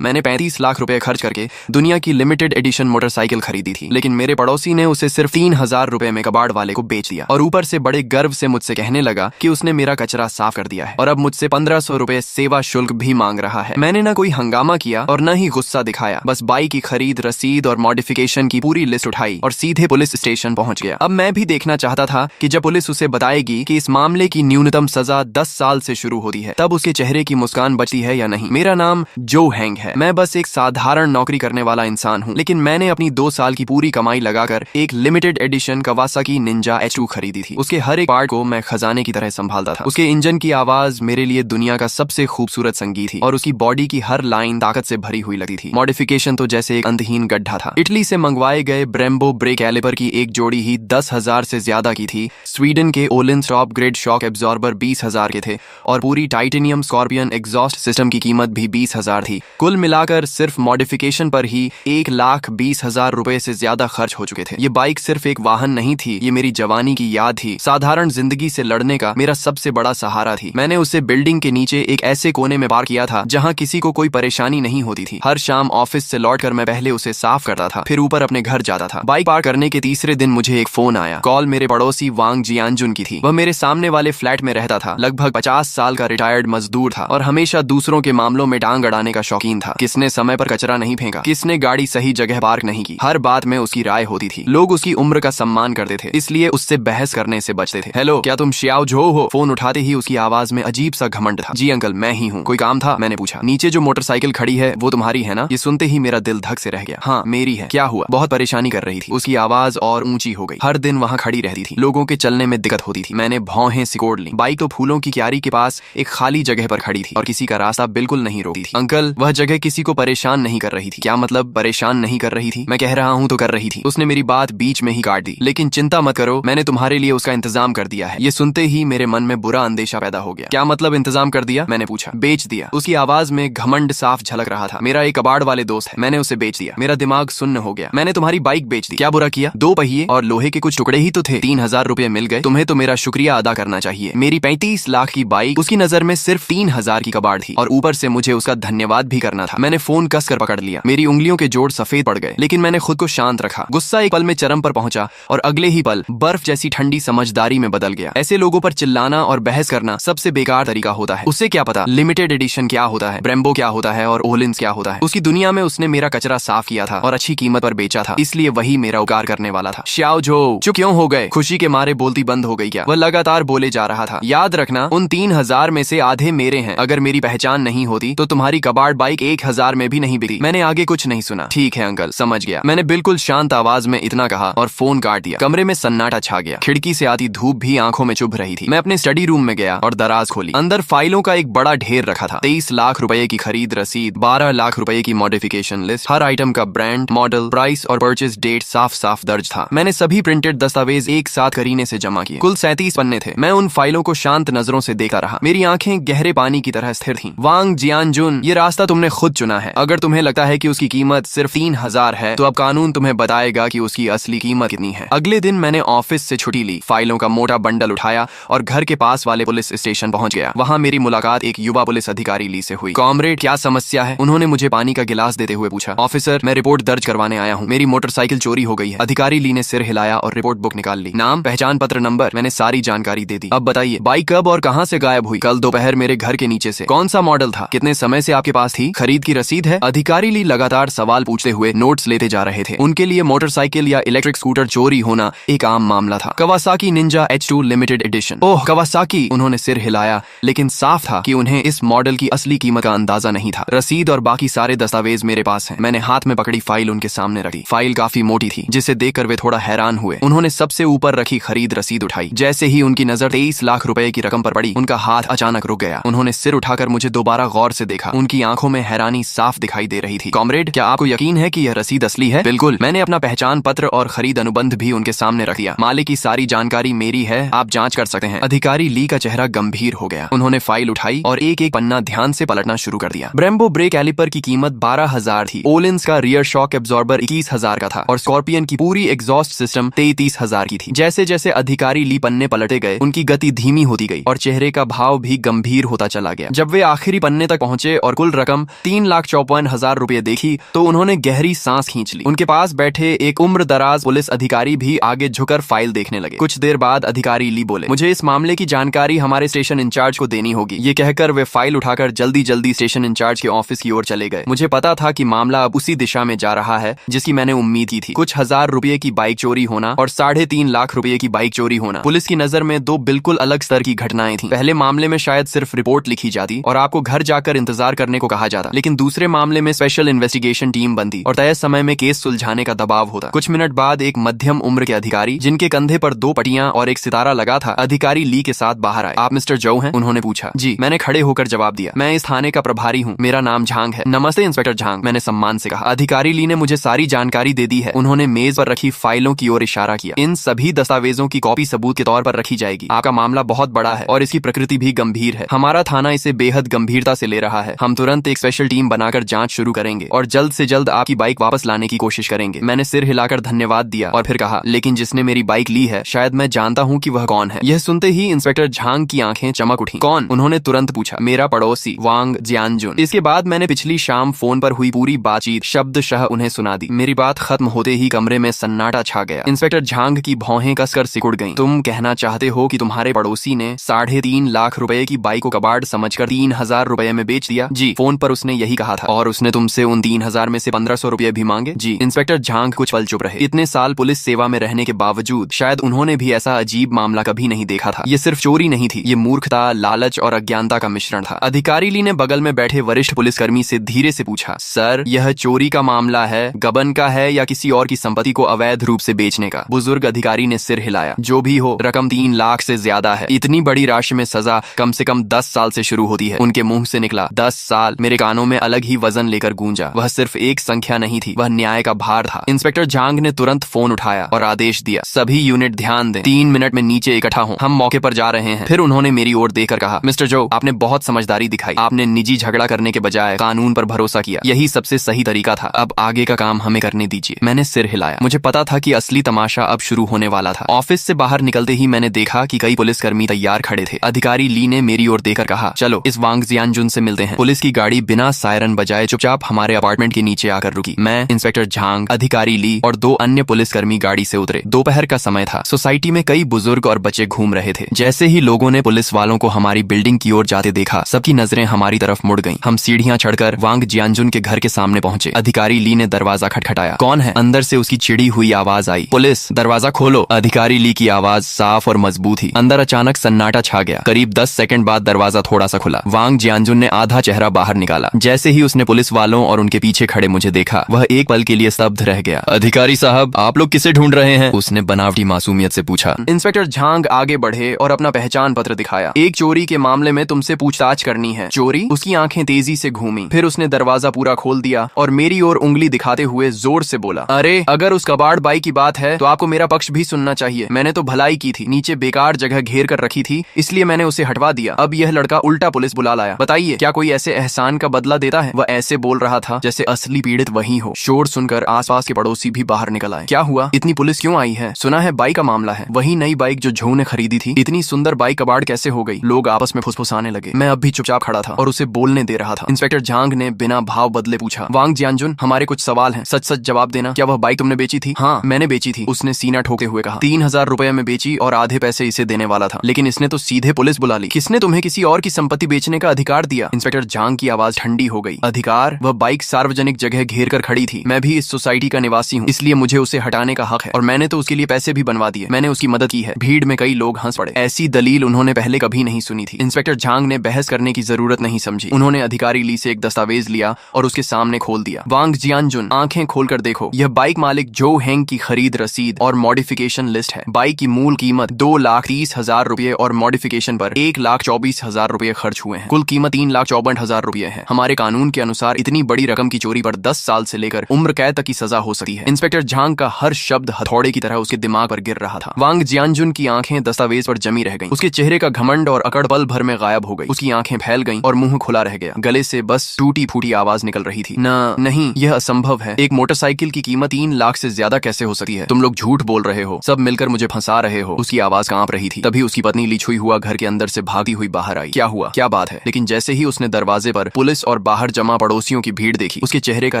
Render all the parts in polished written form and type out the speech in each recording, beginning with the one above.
मैंने 35 लाख रुपए खर्च करके दुनिया की लिमिटेड एडिशन मोटरसाइकिल खरीदी थी, लेकिन मेरे पड़ोसी ने उसे सिर्फ 3,000 रुपए में कबाड़ वाले को बेच दिया और ऊपर से बड़े गर्व से मुझसे कहने लगा कि उसने मेरा कचरा साफ कर दिया है और अब मुझसे 1500 रुपए सेवा शुल्क भी मांग रहा है। मैंने ना कोई हंगामा किया और न ही गुस्सा दिखाया, बस बाइक की खरीद, रसीद और मॉडिफिकेशन की पूरी लिस्ट उठाई और सीधे पुलिस स्टेशन पहुंच गया। अब मैं भी देखना चाहता था कि जब पुलिस उसे बताएगी कि इस मामले की न्यूनतम सजा 10 साल से शुरू होती है, तब उसके चेहरे की मुस्कान बचती है या नहीं। मेरा नाम जो हैंग है, मैं बस एक साधारण नौकरी करने वाला इंसान हूँ, लेकिन मैंने अपनी 2 साल की पूरी कमाई लगाकर एक limited edition Kawasaki Ninja H2 खरीदी थी। उसके हर एक पार्ट को मैं खजाने की तरह संभालता था। उसके इंजन की आवाज मेरे लिए दुनिया का सबसे खूबसूरत संगीत थी और उसकी बॉडी की हर लाइन ताकत से भरी हुई लगती थी। मॉडिफिकेशन तो जैसे एक अंतहीन गड्ढा था। इटली से मंगवाए गए ब्रेम्बो ब्रेक कैलिपर की एक जोड़ी ही 10,000 से ज्यादा की थी। स्वीडन के ओलिंस टॉप ग्रेड शॉक एब्जॉर्बर 20,000 के थे और पूरी टाइटेनियम स्कॉर्पियन एग्जॉस्ट सिस्टम की कीमत भी 20,000 थी। कुल मिलाकर सिर्फ मॉडिफिकेशन पर ही 1,20,000 रुपए से ज्यादा खर्च हो चुके थे। ये बाइक सिर्फ एक वाहन नहीं थी, ये मेरी जवानी की याद थी, साधारण जिंदगी से लड़ने का मेरा सबसे बड़ा सहारा थी। मैंने उसे बिल्डिंग के नीचे एक ऐसे कोने में पार्क किया था जहां किसी को कोई परेशानी नहीं होती थी। हर शाम ऑफिस से लौटकर मैं पहले उसे साफ करता था, फिर ऊपर अपने घर जाता था। बाइक पार्क करने के तीसरे दिन मुझे एक फोन आया। कॉल मेरे पड़ोसी वांग जियानजुन की थी। वह मेरे सामने वाले फ्लैट में रहता था। लगभग 50 साल का रिटायर्ड मजदूर था और हमेशा दूसरों के मामलों में टांग अड़ाने का शौकीन था। किसने समय पर कचरा नहीं फेंका, किसने गाड़ी सही जगह पार्क नहीं की, हर बात में उसकी राय होती थी। लोग उसकी उम्र का सम्मान करते थे, इसलिए उससे बहस करने से बचते थे। हेलो, क्या तुम श्याओ झो हो? फोन उठाते ही उसकी आवाज में अजीब सा घमंड था। जी अंकल, मैं ही हूँ। कोई काम था? मैंने पूछा। नीचे जो मोटरसाइकिल खड़ी है वो तुम्हारी है ना? ये सुनते ही मेरा दिल धक से रह गया। हाँ, मेरी है। क्या हुआ? बहुत परेशानी कर रही थी। उसकी आवाज और ऊंची हो गई। हर दिन वहाँ खड़ी रहती थी, लोगों के चलने में दिक्कत होती थी। मैंने भौहें सिकोड़ ली। बाइक तो फूलों की क्यारी के पास एक खाली जगह पर खड़ी थी और किसी का रास्ता बिल्कुल नहीं रोकती थी। अंकल, वह जगह किसी को परेशान नहीं कर रही थी। क्या मतलब परेशान नहीं कर रही थी? मैं कह रहा हूँ तो कर रही थी। उसने मेरी बात बीच में ही काट दी। लेकिन चिंता मत करो, मैंने तुम्हारे लिए उसका इंतजाम कर दिया है। ये सुनते ही मेरे मन में बुरा अंदेशा पैदा हो गया। क्या मतलब इंतजाम कर दिया? मैंने पूछा। बेच दिया। उसकी आवाज में घमंड साफ झलक रहा था। मेरा एक कबाड़ वाले दोस्त है, मैंने उसे बेच दिया। मेरा दिमाग सुन्न हो गया। मैंने तुम्हारी बाइक बेच दी। क्या बुरा किया? 2 पहिए और लोहे के कुछ टुकड़े ही तो थे। 3,000 रुपए मिल गए। तुम्हें तो मेरा शुक्रिया अदा करना चाहिए। मेरी 35 लाख की बाइक उसकी नजर में सिर्फ 3,000 की कबाड़ थी और ऊपर से मुझे उसका धन्यवाद भी करना था। मैंने फोन कसकर पकड़ लिया। मेरी उंगलियों के जोड़ सफेद पड़ गए, लेकिन मैंने खुद को शांत रखा। गुस्सा एक पल में चरम पर पहुंचा और अगले ही पल बर्फ जैसी ठंडी समझदारी में बदल गया। ऐसे लोगों पर चिल्लाना और बहस करना सबसे बेकार तरीका होता है। उसे क्या पता लिमिटेड एडिशन क्या होता है, ब्रेम्बो क्या होता है और ओलिंस क्या होता है। उसकी दुनिया में उसने मेरा कचरा साफ किया था और अच्छी कीमत पर बेचा था, इसलिए वही मेरा उपकार करने वाला था। श्याओ झो, चुप क्यों हो गए? खुशी के मारे बोलती बंद हो गई क्या? वह लगातार बोले जा रहा था। याद रखना, उन 3,000 में से आधे मेरे हैं। अगर मेरी पहचान नहीं होती तो तुम्हारी कबाड़ बाइक 1,000 में भी नहीं बिकी। मैंने आगे कुछ नहीं सुना। ठीक है अंकल, समझ गया। मैंने बिल्कुल शांत आवाज में इतना कहा और फोन काट दिया। कमरे में सन्नाटा छा गया। खिड़की से आती धूप भी आंखों में चुभ रही थी। मैं अपने स्टडी रूम में गया और दराज खोली। अंदर फाइलों का एक बड़ा ढेर रखा था। 23 लाख रुपए की खरीद रसीद, 12 लाख रुपए की मॉडिफिकेशन लिस्ट, हर आइटम का ब्रांड, मॉडल, प्राइस और परचेज डेट साफ साफ दर्ज था। मैंने सभी प्रिंटेड दस्तावेज एक साथ करीने से जमा किए। कुल 37 पन्ने थे। मैं उन फाइलों को शांत नजरों से देखता रहा। मेरी आंखें गहरे पानी की तरह स्थिर थीं। वांग जियानजुन, ये रास्ता तुमने खुद चुना है। अगर तुम्हें लगता है कि उसकी कीमत सिर्फ 3,000 है, तो अब कानून तुम्हें बताएगा कि उसकी असली कीमत कितनी है। अगले दिन मैंने ऑफिस से छुट्टी ली, फाइलों का मोटा बंडल उठाया और घर के पास वाले पुलिस स्टेशन पहुंच गया। वहां मेरी मुलाकात एक युवा पुलिस अधिकारी ली से हुई। कॉमरेड, क्या समस्या है? उन्होंने मुझे पानी का गिलास देते हुए पूछा। ऑफिसर, मैं रिपोर्ट दर्ज करवाने आया हूँ। मेरी मोटरसाइकिल चोरी हो गई है। अधिकारी ली ने सिर हिलाया और रिपोर्ट बुक निकाल ली। नाम, पहचान पत्र नंबर, मैंने सारी जानकारी दे दी। अब बताइए, बाइक कब और कहां से गायब हुई? कल दोपहर मेरे घर के नीचे से। कौन सा मॉडल था? कितने समय से आपके पास थी? खरीद की रसीद है? अधिकारी ली लगातार सवाल पूछते हुए नोट्स लेते जा रहे थे। उनके लिए मोटरसाइकिल या इलेक्ट्रिक स्कूटर चोरी होना एक आम मामला था। Kawasaki Ninja H2 limited edition. Oh Kawasaki, उन्होंने सिर हिलाया, लेकिन साफ था कि उन्हें इस मॉडल की असली कीमत का अंदाजा नहीं था। रसीद और बाकी सारे दस्तावेज मेरे पास हैं। मैंने हाथ में पकड़ी फाइल उनके सामने रखी। फाइल काफी मोटी थी, जिसे देखकर वे थोड़ा हैरान हुए। उन्होंने सबसे ऊपर रखी खरीद रसीद उठाई। जैसे ही उनकी नजर 23 लाख रुपए की रकम पर पड़ी, उनका हाथ अचानक रुक गया। उन्होंने सिर उठाकर मुझे दोबारा गौर से देखा। उनकी आंखों में हैरानी साफ दिखाई दे रही थी। कॉमरेड, क्या आपको यकीन है कि यह रसीद असली है? बिल्कुल। मैंने अपना पहचान पत्र और खरीद अनुबंध भी उनके सामने रख दिया। मालिक की सारी जानकारी मेरी है, आप जांच कर सकते हैं। अधिकारी ली का चेहरा गंभीर हो गया। उन्होंने फाइल उठाई और एक एक पन्ना ध्यान से पलटना शुरू कर दिया। ब्रेम्बो ब्रेक कैलिपर की कीमत 12,000 थी। ओलिंस का रियर शॉक एब्जॉर्बर 21,000 का था और स्कॉर्पियन की पूरी एग्जॉस्ट सिस्टम 33,000 की थी। जैसे जैसे अधिकारी ली पन्ने पलटे गए, उनकी गति धीमी होती गई और चेहरे का भाव भी गंभीर होता चला गया। जब वे आखिरी पन्ने तक पहुंचे और कुल रकम 3,54,000 रुपए देखी तो उन्होंने गहरी सांस खींच ली। उनके पास बैठे एक उम्रदराज पुलिस अधिकारी भी आगे झुककर फाइल देखने लगे। कुछ देर बाद अधिकारी ली बोले, मुझे इस मामले की जानकारी हमारे स्टेशन इंचार्ज को देनी होगी। ये कहकर वे फाइल उठाकर जल्दी जल्दी स्टेशन इंचार्ज के ऑफिस की ओर चले गए। मुझे पता था कि मामला अब उसी दिशा में जा रहा है जिसकी मैंने उम्मीद की थी। कुछ हजार रुपए की बाइक चोरी होना और 3.5 लाख रुपए की बाइक चोरी होना पुलिस की नजर में दो बिल्कुल अलग स्तर की घटनाएं थी। पहले मामले में शायद सिर्फ रिपोर्ट लिखी जाती और आपको घर जाकर इंतजार करने को कहा जाता, लेकिन दूसरे मामले में स्पेशल इन्वेस्टिगेशन टीम बनती और तय समय में केस सुलझाने का दबाव होता। कुछ मिनट बाद एक मध्यम उम्र के अधिकारी जिनके कंधे पर 2 पट्टियां और एक सितारा लगा था, अधिकारी ली के साथ बाहर आए। आप मिस्टर जो हैं? उन्होंने पूछा। जी, मैंने खड़े होकर जवाब दिया। मैं इस थाने का प्रभारी हूँ, मेरा नाम झांग है। नमस्ते इंस्पेक्टर झांग, मैंने सम्मान से कहा। अधिकारी ली ने मुझे सारी जानकारी दे दी है। उन्होंने मेज पर रखी फाइलों की ओर इशारा किया। इन सभी दस्तावेजों की कॉपी सबूत के तौर पर रखी जाएगी। आपका मामला बहुत बड़ा है और इसकी प्रकृति भी गंभीर है। हमारा थाना इसे बेहद गंभीरता से ले रहा है। हम तुरंत एक स्पेशल टीम बनाकर जांच शुरू करेंगे और जल्द से जल्द आपकी बाइक वापस लाने की कोशिश करेंगे। मैंने सिर हिलाकर धन्यवाद दिया और फिर कहा, लेकिन जिसने मेरी बाइक ली है शायद मैं जानता हूँ कि वह कौन है। यह सुनते ही इंस्पेक्टर झांग की आंखें चमक उठी। कौन? उन्होंने तुरंत पूछा। मेरा पड़ोसी वांग जियानजुन। इसके बाद मैंने पिछली शाम फोन पर हुई पूरी बातचीत शब्दशः उन्हें सुना दी। मेरी बात खत्म होते ही कमरे में सन्नाटा छा गया। इंस्पेक्टर झांग की भौहें कसकर सिकुड़ गईं। तुम कहना चाहते हो कि तुम्हारे पड़ोसी ने 3.5 लाख रुपए की बाइक को कबाड़ समझकर 3,000 रुपए में बेच दिया? जी, फोन पर उसने यही कहा था। और उसने तुमसे उन 3,000 में से 1,500 रुपए भी मांगे? जी। इंस्पेक्टर झांग कुछ पल चुप रहे। इतने साल पुलिस सेवा में रहने के बावजूद शायद उन्होंने भी ऐसा अजीब मामला कभी नहीं देखा था। ये सिर्फ चोरी नहीं थी, ये मूर्खता, लालच और अज्ञानता का मिश्रण था। अधिकारी ली ने बगल में बैठे वरिष्ठ पुलिसकर्मी से धीरे से पूछा, सर, यह चोरी का मामला है, गबन का है या किसी और की संपत्ति को अवैध रूप से बेचने का? बुजुर्ग अधिकारी ने सिर हिलाया। जो भी हो, रकम 3 लाख से ज्यादा है। इतनी बड़ी राशि में सजा कम से कम 10 साल से शुरू होती है। उनके मुंह से निकला 10 साल। मेरे कानों में अलग ही वजन लेकर गूंजा। वह सिर्फ एक संख्या नहीं थी, वह न्याय का भार था। इंस्पेक्टर झांग ने तुरंत फोन उठाया और आदेश दिया, सभी यूनिट ध्यान दें, 3 मिनट में नीचे इकट्ठा हों, हम मौके पर जा रहे हैं। फिर उन्होंने मेरी ओर देखकर कहा, मिस्टर जो, आपने बहुत समझदारी दिखाई। आपने निजी झगड़ा करने के बजाय कानून पर भरोसा किया। यही सबसे सही तरीका था। अब आगे का काम हमें करने दीजिए। मैंने सिर हिलाया। मुझे पता था कि असली तमाशा अब शुरू होने वाला था। ऑफिस से बाहर निकलते ही मैंने देखा कि कई पुलिसकर्मी तैयार खड़े थे। अधिकारी ली ने मेरी ओर देखकर कहा, चलो इस वांग जियानजुन से मिलते हैं। पुलिस की गाड़ी बिना सायरन बजाए चुपचाप हमारे अपार्टमेंट के नीचे आकर रुकी। मैं, इंस्पेक्टर झांग, अधिकारी ली और 2 अन्य पुलिसकर्मी गाड़ी से उतरे। दोपहर का समय था। सोसाइटी में कई बुजुर्ग और बच्चे घूम रहे थे। जैसे ही लोगों ने पुलिस वालों को हमारी बिल्डिंग की ओर जाते देखा, सबकी नजरें हमारी तरफ मुड़ गईं। हम सीढ़ियां चढ़कर वांग जियानजुन के घर के सामने पहुंचे। अधिकारी ली ने दरवाजा खटखटाया। कौन है? अंदर से उसकी चिड़ी हुई आवाज आई। पुलिस, दरवाजा खोलो। अधिकारी ली की आवाज साफ और मजबूत थी। अंदर अचानक सन्नाटा छा गया। करीब 10 सेकंड बाद दरवाजा थोड़ा सा खुला। वांग जियानजुन ने आधा चेहरा बाहर निकाला। जैसे ही उसने पुलिस वालों और उनके पीछे खड़े मुझे देखा, वह एक पल के लिए स्तब्ध रह गया। अधिकारी साहब, आप लोग किसे ढूंढ रहे हैं? उसने बनावटी मासूमियत से पूछा। इंस्पेक्टर झांग आगे बढ़े और अपना पहचान पत्र दिखाया। एक चोरी के मामले में तुमसे पूछताछ करनी है। चोरी? उसकी आंखें तेजी से घूमी। फिर उसने दरवाजा पूरा खोल दिया और मेरी ओर उंगली दिखाते हुए जोर से बोला, अरे, अगर उस कबाड़ बाई की बात है तो आपको मेरा पक्ष भी सुनना चाहिए। मैंने तो भलाई की थी, नीचे बेकार जगह घेर कर रखी थी, इसलिए मैंने उसे हटवा दिया। अब यह लड़का उल्टा पुलिस बुला लाया। बताइए, क्या कोई ऐसे एहसान का बदला देता है? वह ऐसे बोल रहा था जैसे असली पीड़ित वही हो। शोर सुनकर आसपास के पड़ोसी भी बाहर निकल आए। क्या हुआ? इतनी पुलिस क्यों आई है? सुना है बाइक का मामला है। वही नई बाइक जो झो ने खरीदी थी। इतनी सुंदर बाइक कबाड़ कैसे हो गई? लोग आपस में फुसफुसाने लगे। मैं अब भी चुपचाप खड़ा था और उसे बोलने दे रहा था। इंस्पेक्टर झांग ने बिना भाव बदले पूछा, वांग जियानजुन, हमारे कुछ सवाल हैं, सच सच जवाब देना। क्या वह बाइक तुमने बेची थी? हाँ, मैंने बेची थी, उसने सीना ठोके हुए कहा। 3,000 रुपए में बेची और आधे पैसे इसे देने वाला था, लेकिन इसने तो सीधे पुलिस बुला ली। किसने तुम्हें किसी और की संपत्ति बेचने का अधिकार दिया? इंस्पेक्टर झांग की आवाज ठंडी हो गई। अधिकार? वह बाइक सार्वजनिक जगह घेर कर खड़ी थी। मैं भी इस सोसाइटी का निवासी हूँ, इसलिए मुझे उसे हटाने का हक है और मैंने तो उसके लिए पैसे भी बनवा दिए। मैंने उसकी मदद की है। भीड़ में कई लोग हंस पड़े। ऐसी दलील उन्होंने पहले कभी नहीं सुनी थी। इंस्पेक्टर झांग ने बहस करने की जरूरत नहीं समझी। उन्होंने अधिकारी ली से एक दस्तावेज लिया और उसके सामने खोल दिया। वांग जियानजुन, आंखें खोलकर देखो, यह बाइक मालिक जो हेंग की खरीद रसीद और मॉडिफिकेशन लिस्ट है। बाइक की मूल कीमत 2,30,000 रुपए और मॉडिफिकेशन पर 1,24,000 रुपए खर्च हुए हैं। कुल कीमत 3,54,000 रुपए है। हमारे कानून के अनुसार इतनी बड़ी रकम की चोरी पर 10 साल से लेकर उम्र कैद तक की सजा हो सकती है। इंस्पेक्टर झांग का हर शब्द हथौड़े की तरह उसके दिमाग पर गिर रहा था। वांग जियानजुन की आंखें दस्तावेज पर जमी रह गईं। उसके चेहरे का घमंड और अकड़ पल भर में गायब हो गई। उसकी आंखें फैल गईं और मुंह खुला रह गया। गले से बस टूटी फूटी आवाज निकल रही थी, नहीं, यह असंभव है। एक मोटरसाइकिल की कीमत 3 लाख से ज्यादा कैसे हो सकती है? तुम लोग झूठ बोल रहे हो, सब मिलकर मुझे फंसा रहे हो। उसकी आवाज कांप रही थी। तभी उसकी पत्नी लिछुई हुआ घर के अंदर से भागती हुई बाहर आई। क्या हुआ? क्या बात है? लेकिन जैसे ही उसने दरवाजे पर पुलिस और और बाहर जमा पड़ोसियों की भीड़ देखी, उसके चेहरे का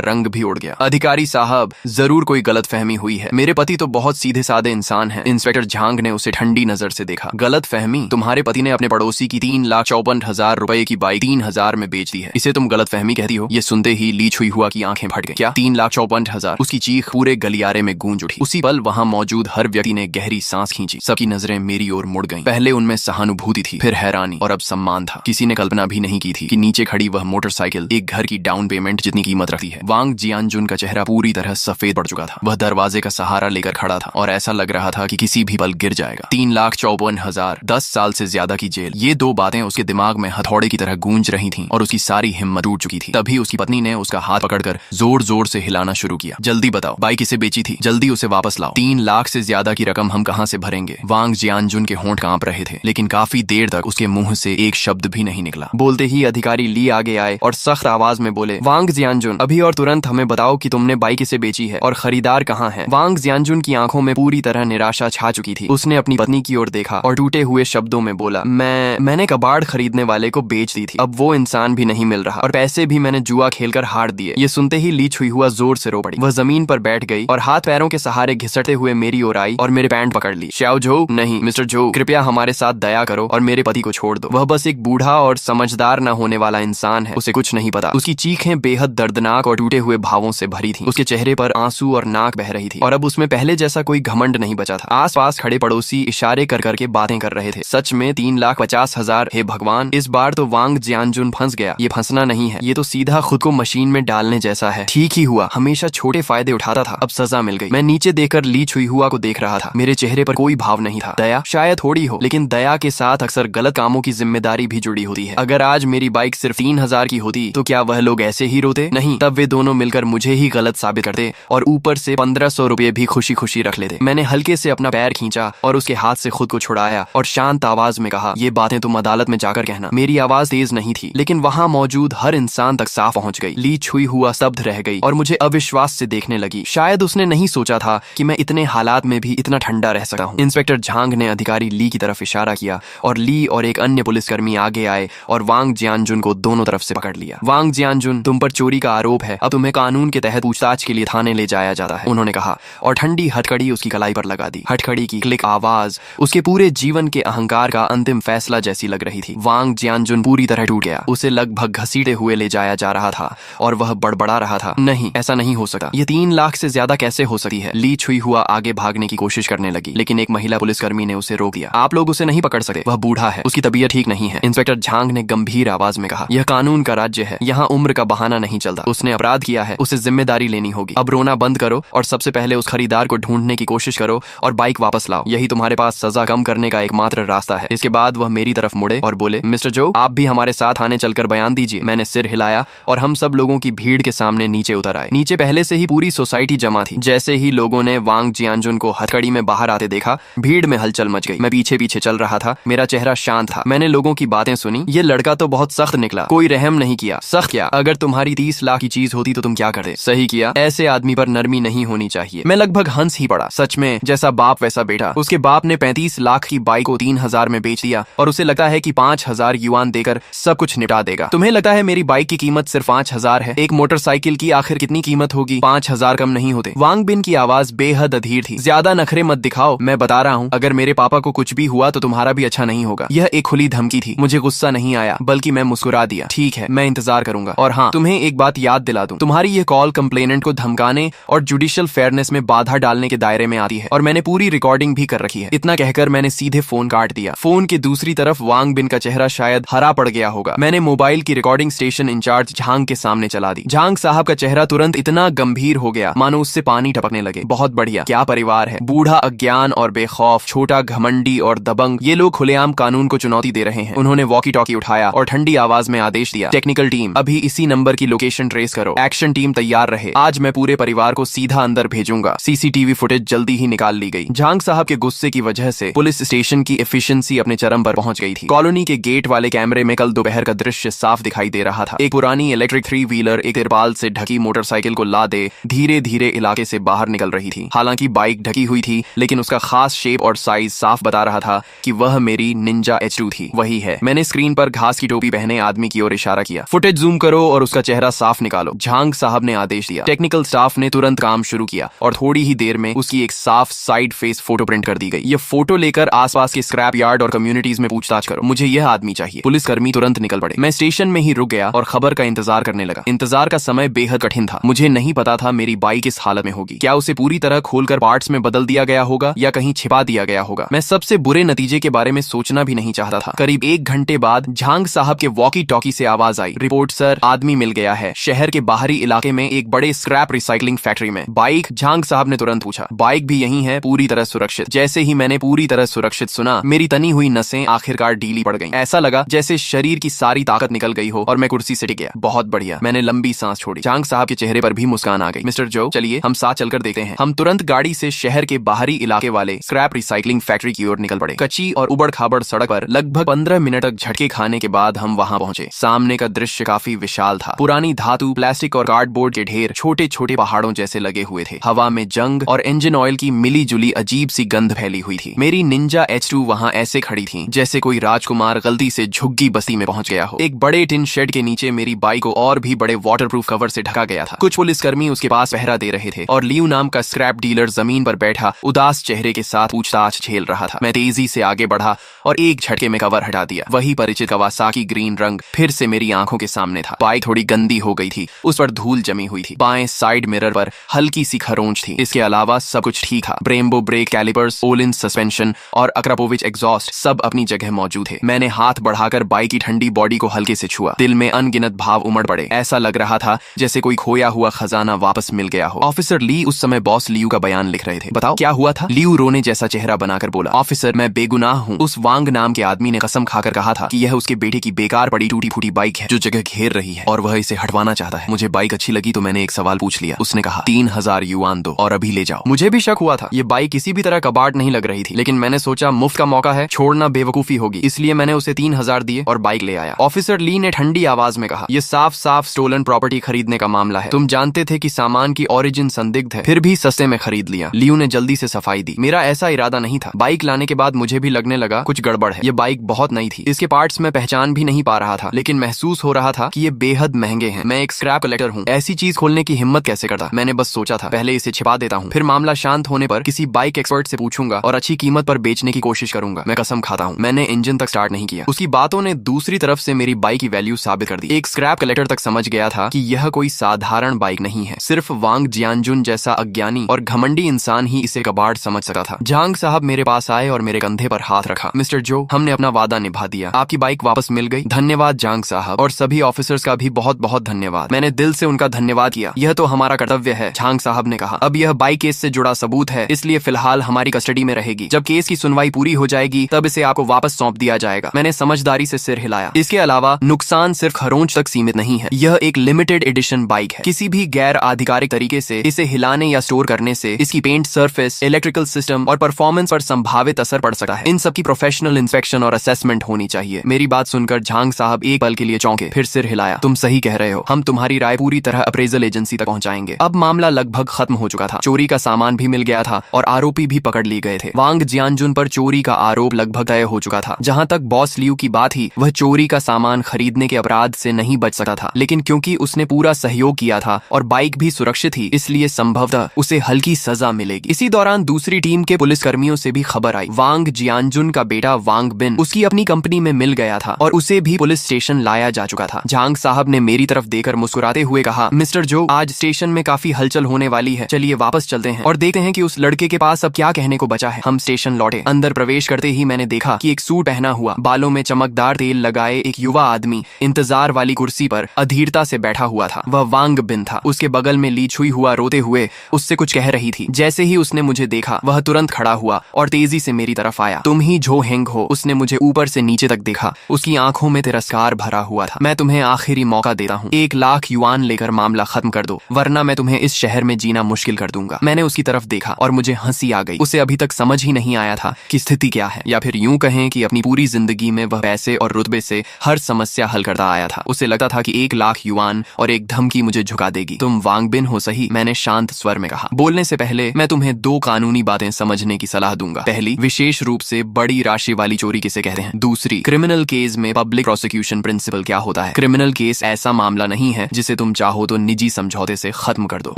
रंग भी उड़ गया। अधिकारी साहब, जरूर कोई गलतफहमी हुई है। मेरे पति तो बहुत सीधे साधे इंसान हैं। इंस्पेक्टर झांग ने उसे ठंडी नजर से देखा। गलतफहमी? तुम्हारे पति ने अपने पड़ोसी की 3,54,000 रुपए की बाइक 3,000 में बेच दी है, इसे तुम गलतफहमी कहती हो? ये सुनते ही ली छुई हुआ की आंखें फट गई। क्या 3,54,000? उसकी चीख पूरे गलियारे में गूंज उठी। उसी पल वहां मौजूद हर व्यक्ति ने गहरी सांस खींची। सबकी नजरें मेरी ओर मुड़ गईं। पहले उनमें सहानुभूति थी, फिर हैरानी और अब सम्मान था। किसी ने कल्पना भी नहीं की थी कि नीचे खड़ी वह मोटरसाइकिल एक घर की डाउन पेमेंट जितनी कीमत रखती है। वांग जियानजुन का चेहरा पूरी तरह सफेद पड़ चुका था। वह दरवाजे का सहारा लेकर खड़ा था और ऐसा लग रहा था कि किसी भी पल गिर जाएगा। 3,54,000, 10 साल से ज्यादा की जेल, ये दो बातें उसके दिमाग में हथौड़े की तरह गूंज रही थीं और उसकी सारी हिम्मत टूट चुकी थी। तभी उसकी पत्नी ने उसका हाथ पकड़कर जोर जोर से हिलाना शुरू किया। जल्दी बताओ, बाइक किसे बेची थी? जल्दी उसे वापस लाओ। 3 लाख से ज्यादा की रकम हम कहां से भरेंगे? वांग जियानजुन के होंठ कांप रहे थे, लेकिन काफी देर तक उसके मुंह से एक शब्द भी नहीं निकला। बोलते ही अधिकारी ली आगे आए और सख्त आवाज में बोले, वांग जियानजुन, अभी और तुरंत हमें बताओ कि तुमने बाइक किसे बेची है और खरीदार कहाँ है? वांग जियानजुन की आंखों में पूरी तरह निराशा छा चुकी थी। उसने अपनी पत्नी की ओर देखा और टूटे हुए शब्दों में बोला, मैंने कबाड़ खरीदने वाले को बेच दी थी। अब वो इंसान भी नहीं मिल रहा और पैसे भी मैंने जुआ खेलकर हार दिए। ये सुनते ही ली छुई हुआ जोर से रो पड़ी। वह जमीन पर बैठ गई और हाथ पैरों के सहारे घिसटते हुए मेरी ओर आई और मेरे पैंट पकड़ ली। श्याओ झो, नहीं मिस्टर झो, कृपया हमारे साथ दया करो और मेरे पति को छोड़ दो। वह बस एक बूढ़ा और समझदार न होने वाला इंसान है, उसे कुछ नहीं पता। उसकी चीखें बेहद दर्दनाक और टूटे हुए भावों से भरी थी। उसके चेहरे पर आंसू और नाक बह रही थी और अब उसमें पहले जैसा कोई घमंड नहीं बचा था। आसपास खड़े पड़ोसी इशारे कर करके बातें कर रहे थे। सच में 3,50,000? हे भगवान, इस बार तो वांग जियानजुन फंस गया। ये फंसना नहीं है, ये तो सीधा खुद को मशीन में डालने जैसा है। ठीक ही हुआ, हमेशा छोटे फायदे उठाता था, अब सजा मिल गई। मैं नीचे देखकर ली छुई हुआ को देख रहा था। मेरे चेहरे पर कोई भाव नहीं था। दया शायद थोड़ी हो, लेकिन दया के साथ अक्सर गलत कामों की जिम्मेदारी भी जुड़ी होती है। अगर आज मेरी बाइक सिर्फ 3,000 की होती तो क्या वह लोग ऐसे ही रोते? नहीं, तब वे दोनों मिलकर मुझे ही गलत साबित करते और ऊपर से 1,500 रुपए भी खुशी खुशी रख लेते। मैंने हल्के से अपना पैर खींचा और उसके हाथ से खुद को छुड़ाया और शांत आवाज में कहा, ये बातें तुम अदालत में जाकर कहना। मेरी आवाज तेज नहीं थी, लेकिन वहां मौजूद हर इंसान तक साफ पहुंच गई। ली छुई हुआ स्तब्ध रह गई और मुझे अविश्वास से देखने लगी। शायद उसने नहीं सोचा था कि मैं इतने हालात में भी इतना ठंडा रह सकता हूँ। इंस्पेक्टर झांग ने अधिकारी ली की तरफ इशारा किया और ली और एक अन्य पुलिसकर्मी आगे आए और वांग जियानजुन को दोनों तरफ से पकड़ लिया। वांग जियानजुन, तुम पर चोरी का आरोप है, अब तुम्हें कानून के तहत पूछताछ के लिए थाने ले जाया जाता है, उन्होंने कहा और ठंडी हथकड़ी उसकी कलाई पर लगा दी। हथकड़ी की क्लिक आवाज उसके पूरे जीवन के अहंकार का अंतिम फैसला जैसी लग रही थी। वांग जियानजुन पूरी तरह टूट गया। उसे लगभग घसीटे हुए ले जाया जा रहा था और वह बड़बड़ा रहा था, नहीं, ऐसा नहीं हो सकता, ये 3 लाख से ज्यादा कैसे हो सकती है? ली छुई हुआ आगे भागने की कोशिश करने लगी, लेकिन एक महिला पुलिसकर्मी ने उसे रोक दिया। आप लोग उसे नहीं पकड़ सकते, वह बूढ़ा है, उसकी तबीयत ठीक नहीं है। इंस्पेक्टर झांग ने गंभीर आवाज में कहा, यह कानून का राज्य है, यहाँ उम्र का बहाना नहीं चलता। उसने अपराध किया है, उसे जिम्मेदारी लेनी होगी। अब रोना बंद करो और सबसे पहले उस खरीदार को ढूंढने की कोशिश करो और बाइक वापस लाओ। यही तुम्हारे पास सजा कम करने का एकमात्र रास्ता है। इसके बाद वह मेरी तरफ मुड़े और बोले, मिस्टर जो, आप भी हमारे साथ आने चलकर बयान दीजिए। मैंने सिर हिलाया और हम सब लोगों की भीड़ के सामने नीचे उतर आए। नीचे पहले से ही पूरी सोसाइटी जमा थी। जैसे ही लोगों ने वांग जियानजुन को हथकड़ी में बाहर आते देखा, भीड़ में हलचल मच गई। मैं पीछे पीछे चल रहा था, मेरा चेहरा शांत था। मैंने लोगों की बातें सुनी। ये लड़का तो बहुत सख्त निकला, कोई रहम नहीं किया। सख्त क्या? अगर तुम्हारी 30 लाख की चीज होती तो तुम क्या करते? सही किया, ऐसे आदमी पर नरमी नहीं होनी चाहिए। मैं लगभग हंस ही पड़ा। सच में, जैसा बाप वैसा बेटा। उसके बाप ने 35 लाख की बाइक को 3,000 में बेच दिया और उसे लगता है कि 5,000 युआन देकर सब कुछ निपटा देगा। तुम्हें लगता है मेरी बाइक की कीमत सिर्फ 5,000 है? एक मोटरसाइकिल की आखिर कितनी कीमत होगी? 5,000 कम नहीं होते। वांग बिन की आवाज बेहद अधीर थी। ज्यादा नखरे मत दिखाओ, मैं बता रहा हूँ, अगर मेरे पापा को कुछ भी हुआ तो तुम्हारा भी अच्छा नहीं होगा। यह एक खुली धमकी थी। मुझे गुस्सा नहीं आया, बल्कि मैं मुस्कुरा दिया। ठीक है, मैं इंतजार करूंगा। और हाँ, तुम्हें एक बात याद दिला दूं, तुम्हारी ये कॉल कंप्लेनेंट को धमकाने और जुडिशियल फेयरनेस में बाधा डालने के दायरे में आती है और मैंने पूरी रिकॉर्डिंग भी कर रखी है। इतना कहकर मैंने सीधे फोन काट दिया। फोन के दूसरी तरफ वांग बिन का चेहरा शायद हरा पड़ गया होगा। मैंने मोबाइल की रिकॉर्डिंग स्टेशन इंचार्ज झांग के सामने चला दी। झांग साहब का चेहरा तुरंत इतना गंभीर हो गया मानो उससे पानी टपकने लगे। बहुत बढ़िया, क्या परिवार है। बूढ़ा अज्ञान और बेखौफ, छोटा घमंडी और दबंग, ये लोग खुलेआम कानून को चुनौती दे रहे हैं। उन्होंने वॉकी टॉकी उठाया और ठंडी आवाज में आदेश दिया, टेक्निकल टीम, अभी इसी नंबर की लोकेशन ट्रेस करो। एक्शन टीम तैयार रहे। आज मैं पूरे परिवार को सीधा अंदर भेजूंगा। सीसीटीवी फुटेज जल्दी ही निकाल ली गई। झांग साहब के गुस्से की वजह से पुलिस स्टेशन की एफिशिएंसी अपने चरम पर पहुंच गई थी। कॉलोनी के गेट वाले कैमरे में कल दोपहर का दृश्य साफ दिखाई दे रहा था। एक पुरानी इलेक्ट्रिक 3 व्हीलर एक तिरपाल से ढकी मोटरसाइकिल को लादे धीरे धीरे इलाके से बाहर निकल रही थी। हालांकि बाइक ढकी हुई थी, लेकिन उसका खास शेप और साइज साफ बता रहा था कि वह मेरी निंजा H2 थी। वही है। मैंने स्क्रीन पर घास की टोपी पहने आदमी की ओर इशारा किया। फुटेज जूम करो और उसका चेहरा साफ निकालो। झांग साहब ने आदेश दिया। टेक्निकल स्टाफ ने तुरंत काम शुरू किया और थोड़ी ही देर में उसकी एक साफ साइड फेस फोटो प्रिंट कर दी गई। ये फोटो लेकर आसपास के स्क्रैप यार्ड और कम्युनिटीज में पूछताछ करो, मुझे यह आदमी चाहिए। पुलिसकर्मी तुरंत निकल पड़े। मैं स्टेशन में ही रुक गया और खबर का इंतजार करने लगा। इंतजार का समय बेहद कठिन था। मुझे नहीं पता था मेरी बाइक किस हालत में होगी। क्या उसे पूरी तरह खोलकर पार्ट्स में बदल दिया गया होगा या कहीं छिपा दिया गया होगा। मैं सबसे बुरे नतीजे के बारे में सोचना भी नहीं चाहता था। करीब 1 घंटे बाद झांग साहब के वॉकी टॉकी से आवाज आई, रिपोर्ट सर, आदमी मिल गया है शहर के बाहरी इलाके में एक बड़े स्क्रैप रिसाइकलिंग फैक्ट्री में। बाइक? झांग साहब ने तुरंत पूछा। बाइक भी यही है, पूरी तरह सुरक्षित। जैसे ही मैंने पूरी तरह सुरक्षित सुना, मेरी तनी हुई नसें आखिरकार ढीली पड़ गईं। ऐसा लगा जैसे शरीर की सारी ताकत निकल गई हो और मैं कुर्सी से टिक गया। बहुत बढ़िया, मैंने लंबी सांस छोड़ी। झांग साहब के चेहरे पर भी मुस्कान आ गई। मिस्टर जो, चलिए हम साथ चलकर देखते हैं। हम तुरंत गाड़ी से शहर के बाहरी इलाके वाले स्क्रैप रिसाइकलिंग फैक्ट्री की ओर निकल पड़े। कच्ची और उबड़ खाबड़ सड़क पर लगभग 15 मिनट तक झटके खाने के बाद हम वहां पहुंचे। सामने का दृश्य काफी विशाल था। पुरानी धातु, प्लास्टिक और कार्डबोर्ड के ढेर छोटे छोटे पहाड़ों जैसे लगे हुए थे। हवा में जंग और इंजन ऑयल की मिली जुली अजीब सी गंध फैली हुई थी। मेरी निंजा H2 वहां ऐसे खड़ी थी जैसे कोई राजकुमार गलती से झुग्गी बस्ती में पहुंच गया हो। एक बड़े टिन शेड के नीचे मेरी बाइक को और भी बड़े वाटरप्रूफ कवर से ढका गया था। कुछ पुलिसकर्मी उसके पास पहरा दे रहे थे और लियू नाम का स्क्रैप डीलर जमीन पर बैठा उदास चेहरे के साथ पूछताछ झेल रहा था। मैं तेजी से आगे बढ़ा और एक झटके में कवर हटा दिया। वही परिचित कवासाकी ग्रीन रंग फिर से मेरी आंखों के सामने था। बाइक थोड़ी गंदी हो गई थी, उस पर धूल जमी हुई थी। बाएं साइड मिरर पर हल्की सी खरोंच थी। इसके अलावा सब कुछ ठीक था। Brembo brake calipers, Olin suspension और अक्रापोविच एग्जॉस्ट सब अपनी जगह मौजूद थे। मैंने हाथ बढ़ाकर बाइक की ठंडी बॉडी को हल्के से छुआ। दिल में अनगिनत भाव उमड़ पड़े। ऐसा लग रहा था जैसे कोई खोया हुआ खजाना वापस मिल गया हो। ऑफिसर ली उस समय बॉस लियू का बयान लिख रहे थे। बताओ क्या हुआ था? लियू रोने जैसा चेहरा बनाकर बोला, ऑफिसर मैं बेगुनाह हूँ। उस वांग नाम के आदमी ने कसम खाकर कहा था कि यह उसके बेटे की बेकार पड़ी टूटी फूटी बाइक है जो जगह घेर रही है और वह इसे हटवाना चाहता है। मुझे बाइक अच्छी लगी तो मैंने एक सवाल पूछ लिया। उसने कहा 3000 युआन दो और अभी ले जाओ। मुझे भी शक हुआ था। ये बाइक किसी भी तरह कबाड़ नहीं लग रही थी, लेकिन मैंने सोचा मुफ्त का मौका है, छोड़ना बेवकूफी होगी, इसलिए मैंने उसे 3000 दिए और बाइक ले आया। ऑफिसर ली ने ठंडी आवाज में कहा, यह साफ साफ स्टोलन प्रॉपर्टी खरीदने का मामला है। तुम जानते थे कि सामान की ओरिजिन संदिग्ध है, फिर भी सस्ते में खरीद लिया। लियू ने जल्दी से सफाई दी। मेरा ऐसा इरादा नहीं था। बाइक लाने के बाद मुझे भी लगने लगा कुछ गड़बड़ है। ये बाइक बहुत नई थी, इसके पार्ट्स में पहचान भी नहीं पा रहा था, लेकिन महसूस हो रहा था कि ये बेहद महंगे हैं। मैं एक स्क्रैप कलेक्टर हूँ, ऐसी चीज खोलने की हिम्मत कैसे करता। मैंने बस सोचा था पहले इसे छिपा देता हूँ, फिर मामला शांत होने पर किसी बाइक एक्सपर्ट से पूछूंगा और अच्छी कीमत पर बेचने की कोशिश करूंगा। मैं कसम खाता हूँ मैंने इंजन तक स्टार्ट नहीं किया। उसकी बातों ने दूसरी तरफ से मेरी बाइक की वैल्यू साबित कर दी। एक स्क्रैप कलेक्टर तक समझ गया था कि यह कोई साधारण बाइक नहीं है। सिर्फ वांग जियानजुन जैसा अज्ञानी और घमंडी इंसान ही इसे कबाड़ समझ सकता था। झांग साहब मेरे पास आए और मेरे कंधे पर हाथ रखा। मिस्टर जो, हमने अपना वादा निभा दिया, आपकी बाइक वापस मिल गई। धन्यवाद झांग साहब, और सभी ऑफिसर्स का भी बहुत बहुत धन्यवाद। मैंने दिल से उनका धन्यवाद किया। यह तो हमारा कर्तव्य है, झांग साहब ने कहा। अब यह बाइक केस से जुड़ा सबूत है, इसलिए फिलहाल हमारी कस्टडी में रहेगी। जब केस की सुनवाई पूरी हो जाएगी तब इसे आपको वापस सौंप दिया जाएगा। मैंने समझदारी से सिर हिलाया। इसके अलावा नुकसान सिर्फ खरोंच तक सीमित नहीं है। यह एक लिमिटेड एडिशन बाइक है। किसी भी गैर आधिकारिक तरीके से इसे हिलाने या स्टोर करने से इसकी पेंट सरफेस, इलेक्ट्रिकल सिस्टम और परफॉर्मेंस पर संभावित असर पड़ सकता है। इन सबकी प्रोफेशनल इंस्पेक्शन और असेसमेंट होनी चाहिए। मेरी बात सुनकर झांग साहब एक पल के लिए चौंके, फिर सिर हिलाया। तुम सही कह रहे हो, हम तुम्हारी राय पूरी तरह अप्रेजल एजेंसी तक पहुंचाएंगे। अब मामला लगभग खत्म हो चुका था। चोरी का सामान भी मिल गया था और आरोपी भी पकड़ लिए गए थे। वांग जियानजुन पर चोरी का आरोप लगभग तय हो चुका था। जहां तक बॉस लियू की बात ही, वह चोरी का सामान खरीदने के अपराध से नहीं बच सकता था, लेकिन क्योंकि उसने पूरा सहयोग किया था और बाइक भी सुरक्षित थी, इसलिए संभवतः उसे हल्की सजा मिलेगी। इसी दौरान दूसरी टीम के पुलिसकर्मियों से भी खबर आई। वांग जियानजुन का बेटा वांग बिन उसकी अपनी कंपनी में मिल गया था और उसे भी पुलिस स्टेशन लाया जा चुका था। झांग साहब ने मेरी तरफ देकर मुस्कुराते हुए कहा, मिस्टर जो, आज स्टेशन में काफी हलचल होने वाली है, चलिए वापस चलते हैं और देखते हैं कि उस लड़के के पास अब क्या कहने को बचा है। हम स्टेशन लौटे। अंदर प्रवेश करते ही मैंने देखा कि एक सूट पहना हुआ, बालों में चमकदार तेल लगाए एक युवा आदमी इंतजार वाली कुर्सी पर अधीरता से बैठा हुआ था। वह वांग बिन था। उसके बगल में ली छुई हुआ रोते हुए उससे कुछ कह रही थी। जैसे ही उसने मुझे देखा, वह तुरंत खड़ा हुआ और तेजी से मेरी तरफ आया। तुम ही जो हेंग हो? उसने मुझे ऊपर से नीचे तक देखा। उसकी आंखों में तिरस्कार भरा हुआ था। मैं तुम्हें आखिरी मौका देता हूँ, 1 लाख युआन लेकर मामला खत्म कर दो, वरना मैं तुम्हें इस शहर में जीना मुश्किल कर दूंगा। मैंने उसकी तरफ देखा और मुझे हंसी आ गई। उसे अभी तक समझ ही नहीं आया था कि स्थिति क्या है, या फिर यूं कहें कि अपनी पूरी जिंदगी में वह पैसे और रुतबे से हर समस्या हल करता आया था। उसे लगता था कि 1 लाख युआन और एक धमकी मुझे झुका देगी। तुम वांग बिन हो सही, मैंने शांत स्वर में कहा। बोलने से पहले मैं तुम्हें 2 कानूनी बातें समझने की सलाह दूंगा। पहली, विशेष रूप से बड़ी राशि वाली चोरी किसे कहते हैं। दूसरी, क्रिमिनल केस में पब्लिक प्रोसिक्यूशन प्रिंसिपल क्या होता होता है। क्रिमिनल केस ऐसा मामला नहीं है जिसे तुम चाहो तो निजी समझौते से खत्म कर दो।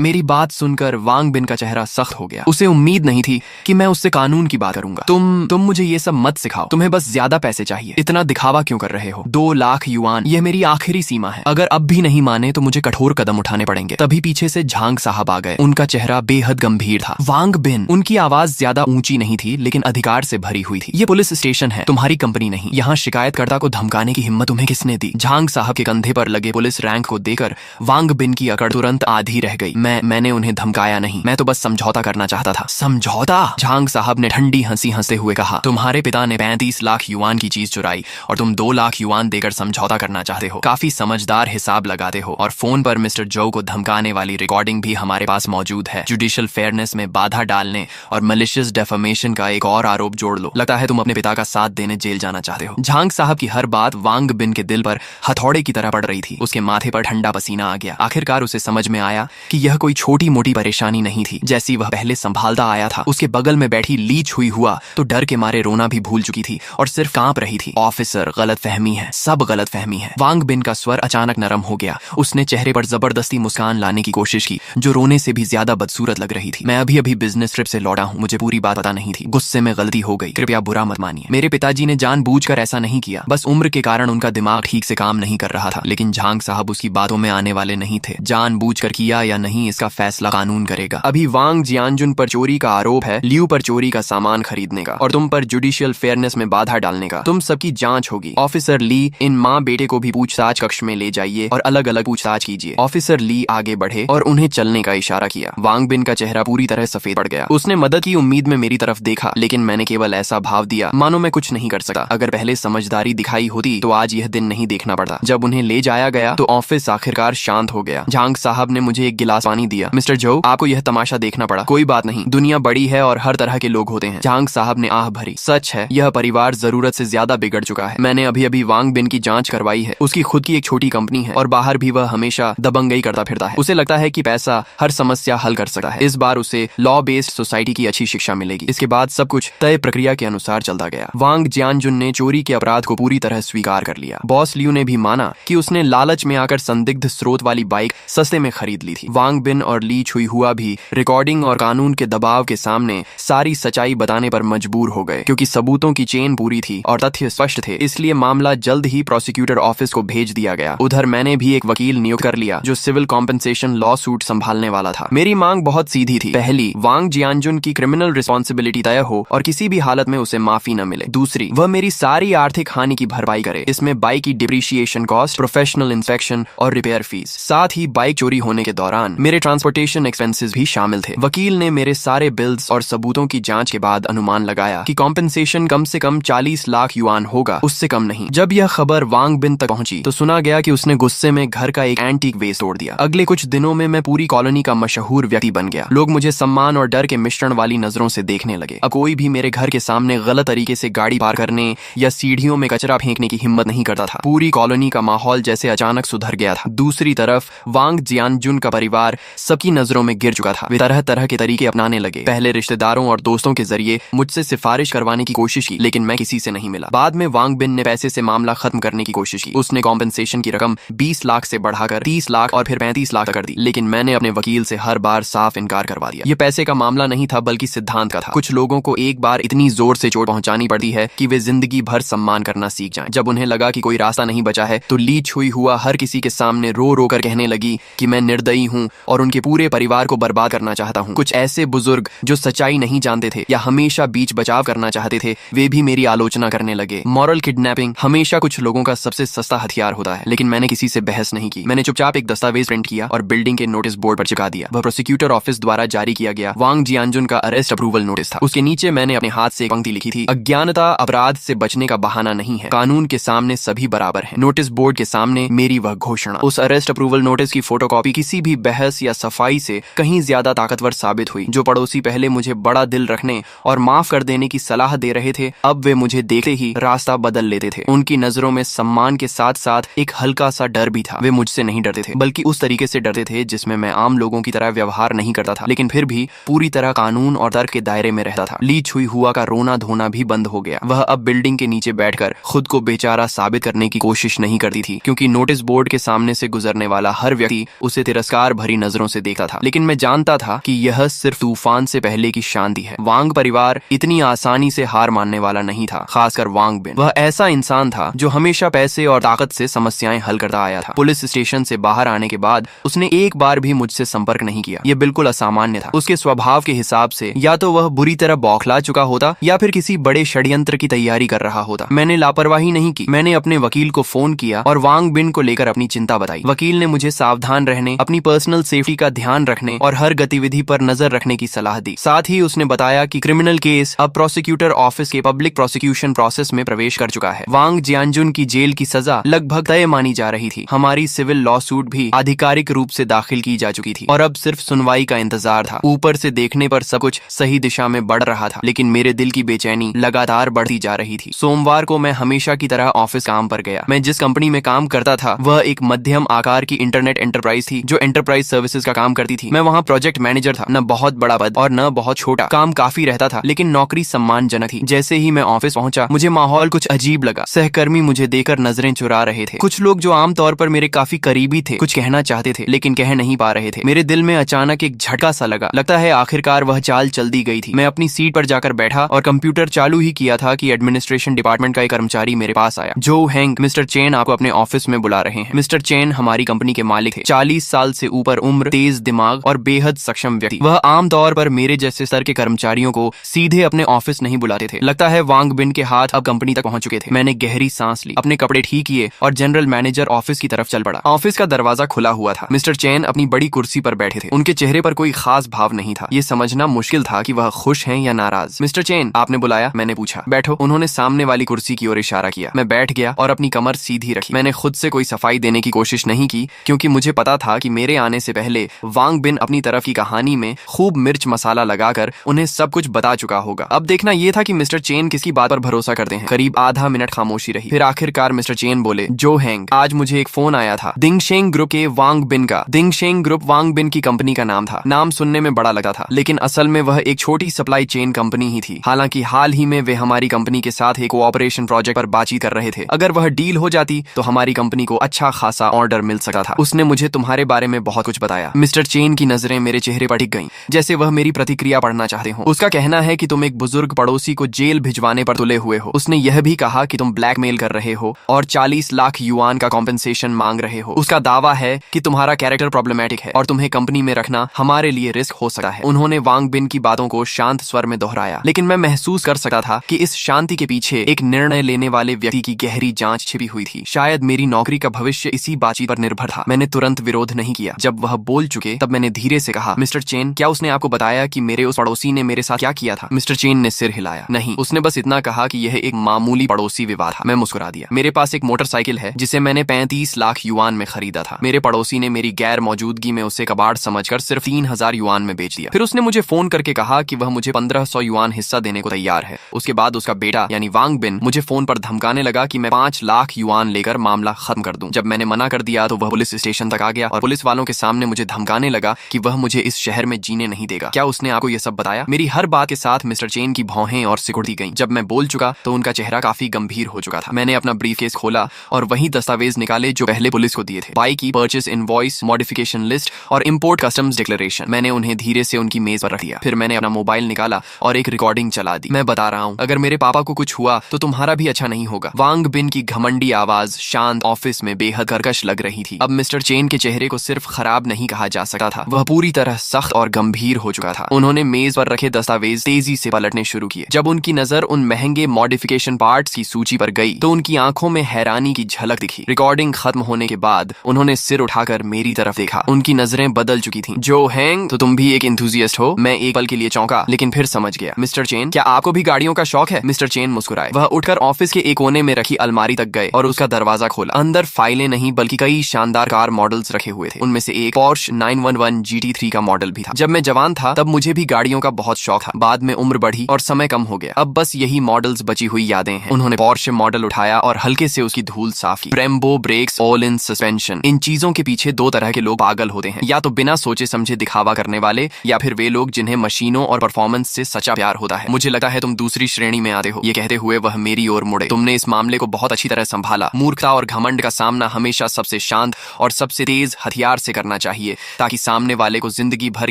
मेरी बात सुनकर वांग बिन का चेहरा सख्त हो गया। उसे उम्मीद नहीं थी कि मैं उससे कानून की बात करूंगा। तुम मुझे ये सब मत सिखाओ। तुम्हें बस ज्यादा पैसे चाहिए। इतना दिखावा क्यों कर रहे हो? 2 लाख युआन, यह मेरी आखिरी सीमा है। अगर अब भी नहीं माने तो मुझे कठोर कदम उठाने पड़ेंगे। तभी पीछे से झांग साहब आ गए। उनका चेहरा बेहद गंभीर था। वांग बिन, उनकी आवाज ज्यादा ऊंची नहीं थी लेकिन अधिकार से भरी हुई थी। ये पुलिस स्टेशन है, तुम्हारी कंपनी नहीं। यहाँ शिकायतकर्ता को धमकाने की हिम्मत तुम्हें किसने दी? झांग साहब के कंधे पर लगे पुलिस रैंक को देकर वांग बिन की अकड़ तुरंत आधी रह गई। मैंने उन्हें धमकाया नहीं, मैं तो बस समझौता करना चाहता था। समझौता? झांग साहब ने ठंडी हंसी हंसते हुए कहा, तुम्हारे पिता ने 35 लाख युआन की चीज चुराई और तुम 2 लाख युआन देकर समझौता करना चाहते हो। काफी समझदार हिसाब लगाते हो। और फोन पर मिस्टर जो को धमकाने वाली रिकॉर्डिंग भी हमारे पास मौजूद है। जुडिशियल फेयरनेस में बाधा डालने और मलिशियस डेफेमेशन का एक और आरोप जोड़ लो। लगता है तुम अपने पिता का साथ देने जेल जाना चाहते हो। झांग साहब की हर बात वांग बिन के दिल पर हथौड़े की तरह पड़ रही थी। उसके माथे पर ठंडा पसीना आ गया। आखिरकार उसे समझ में आया कि यह कोई छोटी मोटी परेशानी नहीं थी जैसी वह पहले संभालता आया था। उसके बगल में बैठी ली छुई हुआ तो डर के मारे रोना भी भूल चुकी थी और सिर्फ कांप रही थी। ऑफिसर, गलतफहमी है, सब गलतफहमी है। वांग बिन का स्वर अचानक नरम हो गया। उसने चेहरे पर जबरदस्ती मुस्कान लाने की कोशिश की जो रोने से भी ज्यादा बदसूरत लग रही थी। मैं अभी बिजनेस ट्रिप से लौटा हूँ, मुझे पूरी बात पता नहीं थी। गुस्से में गलती हो गई, कृपया बुरा मत मानिए। मेरे पिताजी ने जानबूझकर ऐसा नहीं किया, बस उम्र के कारण उनका दिमाग ठीक से काम नहीं कर रहा था। लेकिन झांग साहब उसकी बातों में आने वाले नहीं थे। जानबूझकर किया या नहीं इसका फैसला कानून करेगा। अभी वांग जियानजुन पर चोरी का आरोप है, लियू पर चोरी का सामान खरीदने का और तुम पर जुडिशियल फेयरनेस में बाधा डालने का। तुम सबकी जांच होगी। ऑफिसर ली, इन माँ बेटे को भी पूछताछ कक्ष में ले जाइए और अलग अलग पूछताछ कीजिए। ऑफिसर ली आगे बढ़े और उन्हें चलने का इशारा किया। वांग बिन का चेहरा पूरी तरह सफेद पड़ गया। उसने मदद की उम्मीद में मेरी तरफ देखा लेकिन मैंने केवल ऐसा भाव दिया मानो मैं कुछ नहीं कर सकता। अगर पहले समझदारी दिखाई होती तो आज यह दिन नहीं देखना पड़ता। जब उन्हें ले जाया गया तो ऑफिस आखिरकार शांत हो गया। झांग साहब ने मुझे एक गिलास पानी दिया। मिस्टर जो, आपको यह तमाशा देखना पड़ा। कोई बात नहीं, दुनिया बड़ी है और हर तरह के लोग होते हैं। झांग साहब ने आह भरी। सच है, यह परिवार जरूरत से ज्यादा बिगड़ चुका है। मैंने अभी वांग बिन की जांच करवाई है। उसकी खुद की एक छोटी कंपनी है और बाहर भी वह हमेशा दबंगई करता फिरता है। उसे लगता है कि पैसा हर समस्या हल कर सकता है। इस बार उसे लॉ बेस्ड सोसाइटी की अच्छी शिक्षा मिलेगी। इसके बाद सब कुछ तय प्रक्रिया के अनुसार चलता गया। वांग जियानजुन ने चोरी के अपराध को पूरी तरह स्वीकार कर लिया। बॉस लियू ने भी माना कि उसने लालच में आकर संदिग्ध स्रोत वाली बाइक सस्ते में खरीद ली थी। वांग बिन और ली छुई हुआ भी रिकॉर्डिंग और कानून के दबाव के सामने सारी सच्चाई बताने पर मजबूर हो गए। क्योंकि सबूतों की चेन पूरी थी और तथ्य स्पष्ट थे, इसलिए मामला जल्द ही प्रोसिक्यूटर ऑफिस को भेज दिया गया। उधर मैंने भी एक वकील नियुक्त कर लिया जो सिविल कॉम्पेंसेशन लॉ सूट संभालने वाला था। मेरी मांग बहुत सीधी थी। पहली, वांग जियानजुन की क्रिमिनल रिस्पॉन्सिबिलिटी तय हो और किसी भी हालत में उसे माफी न मिले। दूसरी, वह मेरी सारी आर्थिक हानि की भरपाई करे। इसमें बाइक की डिप्रिशिएशन कॉस्ट, प्रोफेशनल इंस्पेक्शन और रिपेयर फीस, साथ ही बाइक चोरी होने के दौरान मेरे ट्रांसपोर्टेशन एक्सपेंसेस भी शामिल थे। वकील ने मेरे सारे बिल्स और सबूतों की जांच के बाद अनुमान लगाया कि कॉम्पेंसेशन कम से कम 40 लाख युआन होगा, उससे कम नहीं। जब यह खबर वांग बिन तक पहुंची तो सुना गया कि उसने गुस्से में घर का एक एंटीक वेस तोड़ दिया। अगले कुछ दिनों में मैं पूरी कॉलोनी का मशहूर व्यक्ति बन गया। लोग मुझे सम्मान और डर के मिश्रण वाली नजरों से देखने लगे। अब कोई भी मेरे घर के सामने गलत तरीके से गाड़ी पार करने या सीढ़ियों में कचरा फेंकने की हिम्मत नहीं करता था। पूरी कॉलोनी का माहौल जैसे अचानक सुधर गया था। दूसरी तरफ वांग जियानजुन का परिवार सबकी नजरों में गिर चुका था। वे तरह तरह के तरीके अपनाने लगे। पहले रिश्तेदारों और दोस्तों के जरिए मुझसे सिफारिश करवाने की कोशिश की लेकिन मैं किसी से नहीं मिला। बाद में वांग बिन ने पैसे से मामला खत्म करने की कोशिश की। उसने कॉम्पेंसेशन की रकम 20 लाख से बढ़ाकर 30 लाख और फिर 35 लाख तक कर दी। लेकिन मैंने अपने वकील से हर बार साफ इनकार करवा दिया। ये पैसे का मामला नहीं था बल्कि सिद्धांत का था। कुछ लोगों को एक बार इतनी जोर से चोट पहुंचानी पड़ती है कि वे जिंदगी भर सम्मान करना सीख जाएं। जब उन्हें लगा कि कोई रास्ता नहीं बचा है तो ली छुई हुआ हर किसी के सामने रो रो कर कहने लगी कि मैं निर्दयी हूँ और उनके पूरे परिवार को बर्बाद करना चाहता हूँ। कुछ ऐसे बुजुर्ग जो सच्चाई नहीं जानते थे या हमेशा बीच बचाव करना चाहते थे, वे भी मेरी आलोचना करने लगे। मॉरल किडनैपिंग हमेशा कुछ लोगों का सबसे सस्ता हथियार होता है, लेकिन मैंने किसी से बहस नहीं की। मैंने चुपचाप एक दस्तावेज प्रिंट किया और बिल्डिंग के नोटिस बोर्ड पर चिपका दिया। वह प्रोसिक्यूटर ऑफिस द्वारा जारी किया गया वांग जियानजुन का अरेस्ट अप्रूवल नोटिस था। उसके नीचे मैंने अपने हाथ से एक पंक्ति लिखी थी, अज्ञानता अपराध से बचने का बहाना नहीं है, कानून के सामने सभी बराबर हैं। नोटिस बोर्ड के सामने मेरी वह घोषणा। उस अरेस्ट अप्रूवल नोटिस की फोटोकॉपी किसी भी बहस या सफाई से कहीं ज्यादा ताकतवर साबित हुई। जो पड़ोसी पहले मुझे बड़ा दिल रखने और माफ कर देने की सलाह दे रहे थे, अब वे मुझे देखते ही रास्ता बदल लेते थे। उनकी नजरों में सम्मान के साथ साथ एक हल्का सा डर भी था। वे मुझसे नहीं डरते थे बल्कि उस तरीके से डरते थे जिसमें मैं आम लोगों की तरह व्यवहार नहीं करता था, लेकिन फिर भी पूरी तरह कानून और तर्क के दायरे में रहता था। ली छुई हुआ का रोना धोना भी बंद हो गया। वह अब बिल्डिंग के नीचे बैठकर खुद को बेचारा साबित करने की कोशिश खुश नहीं करती थी, क्योंकि नोटिस बोर्ड के सामने से गुजरने वाला हर व्यक्ति उसे तिरस्कार भरी नजरों से देखता था। लेकिन मैं जानता था कि यह सिर्फ तूफान से पहले की शांति है। वांग परिवार इतनी आसानी से हार मानने वाला नहीं था, खासकर वांग बिन। वह ऐसा इंसान था जो हमेशा पैसे और ताकत से समस्याएं हल करता आया था। पुलिस स्टेशन से बाहर आने के बाद उसने एक बार भी मुझसे संपर्क नहीं किया। यह बिल्कुल असामान्य था। उसके स्वभाव के हिसाब से या तो वह बुरी तरह बौखला चुका होता या फिर किसी बड़े षड्यंत्र की तैयारी कर रहा होता। मैंने लापरवाही नहीं की। मैंने अपने वकील को फोन किया और वांग बिन को लेकर अपनी चिंता बताई। वकील ने मुझे सावधान रहने, अपनी पर्सनल सेफ्टी का ध्यान रखने और हर गतिविधि पर नजर रखने की सलाह दी। साथ ही उसने बताया कि क्रिमिनल केस अब प्रोसिक्यूटर ऑफिस के पब्लिक प्रोसिक्यूशन प्रोसेस में प्रवेश कर चुका है। वांग जियानजुन की जेल की सजा लगभग तय मानी जा रही थी। हमारी सिविल लॉ सूट भी आधिकारिक रूप से दाखिल की जा चुकी थी और अब सिर्फ सुनवाई का इंतजार था। ऊपर से देखने पर सब कुछ सही दिशा में बढ़ रहा था, लेकिन मेरे दिल की बेचैनी लगातार बढ़ती जा रही थी। सोमवार को मैं हमेशा की तरह ऑफिस काम पर गया। मैं जिस कंपनी में काम करता था वह एक मध्यम आकार की इंटरनेट एंटरप्राइज थी जो एंटरप्राइज सर्विसेज का काम करती थी। मैं वहाँ प्रोजेक्ट मैनेजर था। न बहुत बड़ा पद और न बहुत छोटा। काम काफी रहता था, लेकिन नौकरी सम्मानजनक थी। जैसे ही मैं ऑफिस पहुंचा मुझे माहौल कुछ अजीब लगा। सहकर्मी मुझे देकर नजरें चुरा रहे थे। कुछ लोग जो आमतौर पर मेरे काफी करीबी थे कुछ कहना चाहते थे, लेकिन कह नहीं पा रहे थे। मेरे दिल में अचानक एक झटका सा लगा। लगता है आखिरकार वह चाल चल दी गई थी। मैं अपनी सीट पर जाकर बैठा और कंप्यूटर चालू ही किया था कि एडमिनिस्ट्रेशन डिपार्टमेंट का एक कर्मचारी मेरे पास आया। जो हैंग, मिस्टर चेन आपको अपने ऑफिस में बुला रहे हैं। मिस्टर चेन हमारी कंपनी के मालिक थे। 40 साल से ऊपर उम्र, तेज दिमाग और बेहद सक्षम व्यक्ति। वह आमतौर पर मेरे जैसे स्तर के कर्मचारियों को सीधे अपने ऑफिस नहीं बुलाते थे। लगता है वांग बिन के हाथ अब कंपनी तक पहुंच चुके थे। मैंने गहरी सांस ली, अपने कपड़े ठीक किए और जनरल मैनेजर ऑफिस की तरफ चल पड़ा। ऑफिस का दरवाजा खुला हुआ था। मिस्टर चेन अपनी बड़ी कुर्सी पर बैठे थे। उनके चेहरे पर कोई खास भाव नहीं था। ये समझना मुश्किल था कि वह खुश हैं या नाराज। मिस्टर चेन, आपने बुलाया? मैंने पूछा। बैठो। उन्होंने सामने वाली कुर्सी की ओर इशारा किया। मैं बैठ गया और अपनी कमर सीधी रखी। मैंने खुद से कोई सफाई देने की कोशिश नहीं की, क्योंकि मुझे पता था कि मेरे आने से पहले वांग बिन अपनी तरफ की कहानी में खूब मिर्च मसाला लगाकर उन्हें सब कुछ बता चुका होगा। अब देखना यह था कि मिस्टर चेन किसकी बात पर भरोसा करते हैं। करीब आधा मिनट खामोशी रही। फिर आखिरकार मिस्टर चेन बोले, जो हैंग, आज मुझे एक फोन आया था दिंगशेंग ग्रुप के वांग बिन का। दिंगशेंग ग्रुप वांग बिन की कंपनी का नाम था। नाम सुनने में बड़ा लगता था, लेकिन असल में वह एक छोटी सप्लाई चेन कंपनी ही थी। हालांकि हाल ही में वे हमारी कंपनी के साथ एक कोऑपरेशन प्रोजेक्ट पर बातचीत कर रहे थे। अगर वह डील हो जाती तो हमारी कंपनी को अच्छा खासा ऑर्डर मिल सकता था। उसने मुझे तुम्हारे बारे में बहुत कुछ बताया। मिस्टर चेन की नजरें मेरे चेहरे पर टिक गईं, जैसे वह मेरी प्रतिक्रिया पढ़ना चाहते हो। उसका कहना है कि तुम एक बुजुर्ग पड़ोसी को जेल भिजवाने पर तुले हुए हो। उसने यह भी कहा कि तुम ब्लैकमेल कर रहे हो और 40 लाख युआन का कॉम्पेंसेशन मांग रहे हो। उसका दावा है कि तुम्हारा कैरेक्टर प्रॉब्लमैटिक है और तुम्हें कंपनी में रखना हमारे लिए रिस्क हो सकता है। उन्होंने वांग बिन की बातों को शांत स्वर में दोहराया, लेकिन मैं महसूस कर सकता था कि इस शांति के पीछे एक निर्णय लेने वाले व्यक्ति की गहरी जांच छिपी हुई थी। शायद मेरी नौकरी का भविष्य इसी बातचीत पर निर्भर था। मैंने तुरंत विरोध नहीं किया। जब वह बोल चुके तब मैंने धीरे से कहा, मिस्टर चेन, क्या उसने आपको बताया कि मेरे उस पड़ोसी ने मेरे साथ क्या किया था? मिस्टर चेन ने सिर हिलाया। नहीं, उसने बस इतना कहा कि यह एक मामूली पड़ोसी विवाद था। मैं मुस्कुरा दिया। मेरे पास एक मोटरसाइकिल है जिसे मैंने 35 लाख युआन में खरीदा था। मेरे पड़ोसी ने मेरी गैर मौजूदगी में उसे कबाड़ समझकर सिर्फ 3000 युआन में बेच दिया। फिर उसने मुझे फोन करके कहा कि वह मुझे 1500 युआन हिस्सा देने को तैयार है। उसके बाद उसका बेटा यानी वांग बिन मुझे फोन पर धमकाने लगा कि मैं 5 लाख युआन लेकर मामला खत्म कर दूं। जब मैंने मना कर दिया तो वह पुलिस स्टेशन तक आ गया और पुलिस वालों के सामने मुझे धमकाने लगा कि वह मुझे इस शहर में जीने नहीं देगा। क्या उसने आपको यह सब बताया? मेरी हर बात के साथ मिस्टर चेन की भौहें और सिकुड़ती गईं। जब मैं बोल चुका तो उनका चेहरा काफी गंभीर हो चुका था। मैंने अपना ब्रीफकेस खोला और वही दस्तावेज निकाले जो पहले पुलिस को दिए थे। बाइक की परचेस इनवॉइस, मॉडिफिकेशन लिस्ट और इंपोर्ट कस्टम्स डिक्लेरेशन। मैंने उन्हें धीरे से उनकी मेज पर रख दिया। फिर मैंने अपना मोबाइल निकाला और एक रिकॉर्डिंग चला दी। मैं बता रहा हूँ, अगर मेरे पापा को कुछ हुआ तो तुम्हारा भी अच्छा नहीं होगा। वांग बिन की घमंडी आवाज शांत ऑफिस में बेहद कर्कश लग रही थी। अब मिस्टर चेन के चेहरे को सिर्फ खराब नहीं कहा जा सकता था, वह पूरी तरह सख्त और गंभीर हो चुका था। उन्होंने मेज पर रखे दस्तावेज तेजी से पलटने शुरू किए। जब उनकी नजर उन महंगे मॉडिफिकेशन पार्ट्स की सूची पर गई तो उनकी आंखों में हैरानी की झलक दिखी। रिकॉर्डिंग खत्म होने के बाद उन्होंने सिर उठाकर मेरी तरफ देखा। उनकी नजरें बदल चुकी थीं। जो हैंग, तो तुम भी एक एंथुसियास्ट हो? मैं एक पल के लिए चौंका, लेकिन फिर समझ गया। मिस्टर चेन, क्या आपको भी गाड़ियों का शौक है? मिस्टर चेन मुस्कुराए। वह उठकर ऑफिस के एक कोने में रखी अलमारी तक गए और उसका दरवाजा खोला। अंदर फाइलें नहीं बल्कि कई शानदार कार मॉडल्स रखे हुए थे। उनमें से एक पोर्श 911 GT3 का मॉडल भी था। जब मैं जवान था तब मुझे भी गाड़ियों का बहुत शौक था। बाद में उम्र बढ़ी और समय कम हो गया। अब बस यही मॉडल्स बची हुई यादें हैं। उन्होंने पोर्श मॉडल उठाया और हल्के से उसकी धूल साफ की। Brembo brakes, all in suspension, इन चीजों के पीछे दो तरह के लोग पागल होते हैं, या तो बिना सोचे समझे दिखावा करने वाले, या फिर वे लोग जिन्हें मशीनों और परफॉर्मेंस से सच्चा प्यार होता है। मुझे लगता है तुम दूसरी श्रेणी में आते हो। ये कहते हुए वह मेरी ओर मुड़े। तुमने इस मामले को बहुत अच्छी तरह संभाला मूर्खता मूर्खता और घमंड का सामना हमेशा सबसे शांत और सबसे तेज हथियार से करना चाहिए, ताकि सामने वाले को जिंदगी भर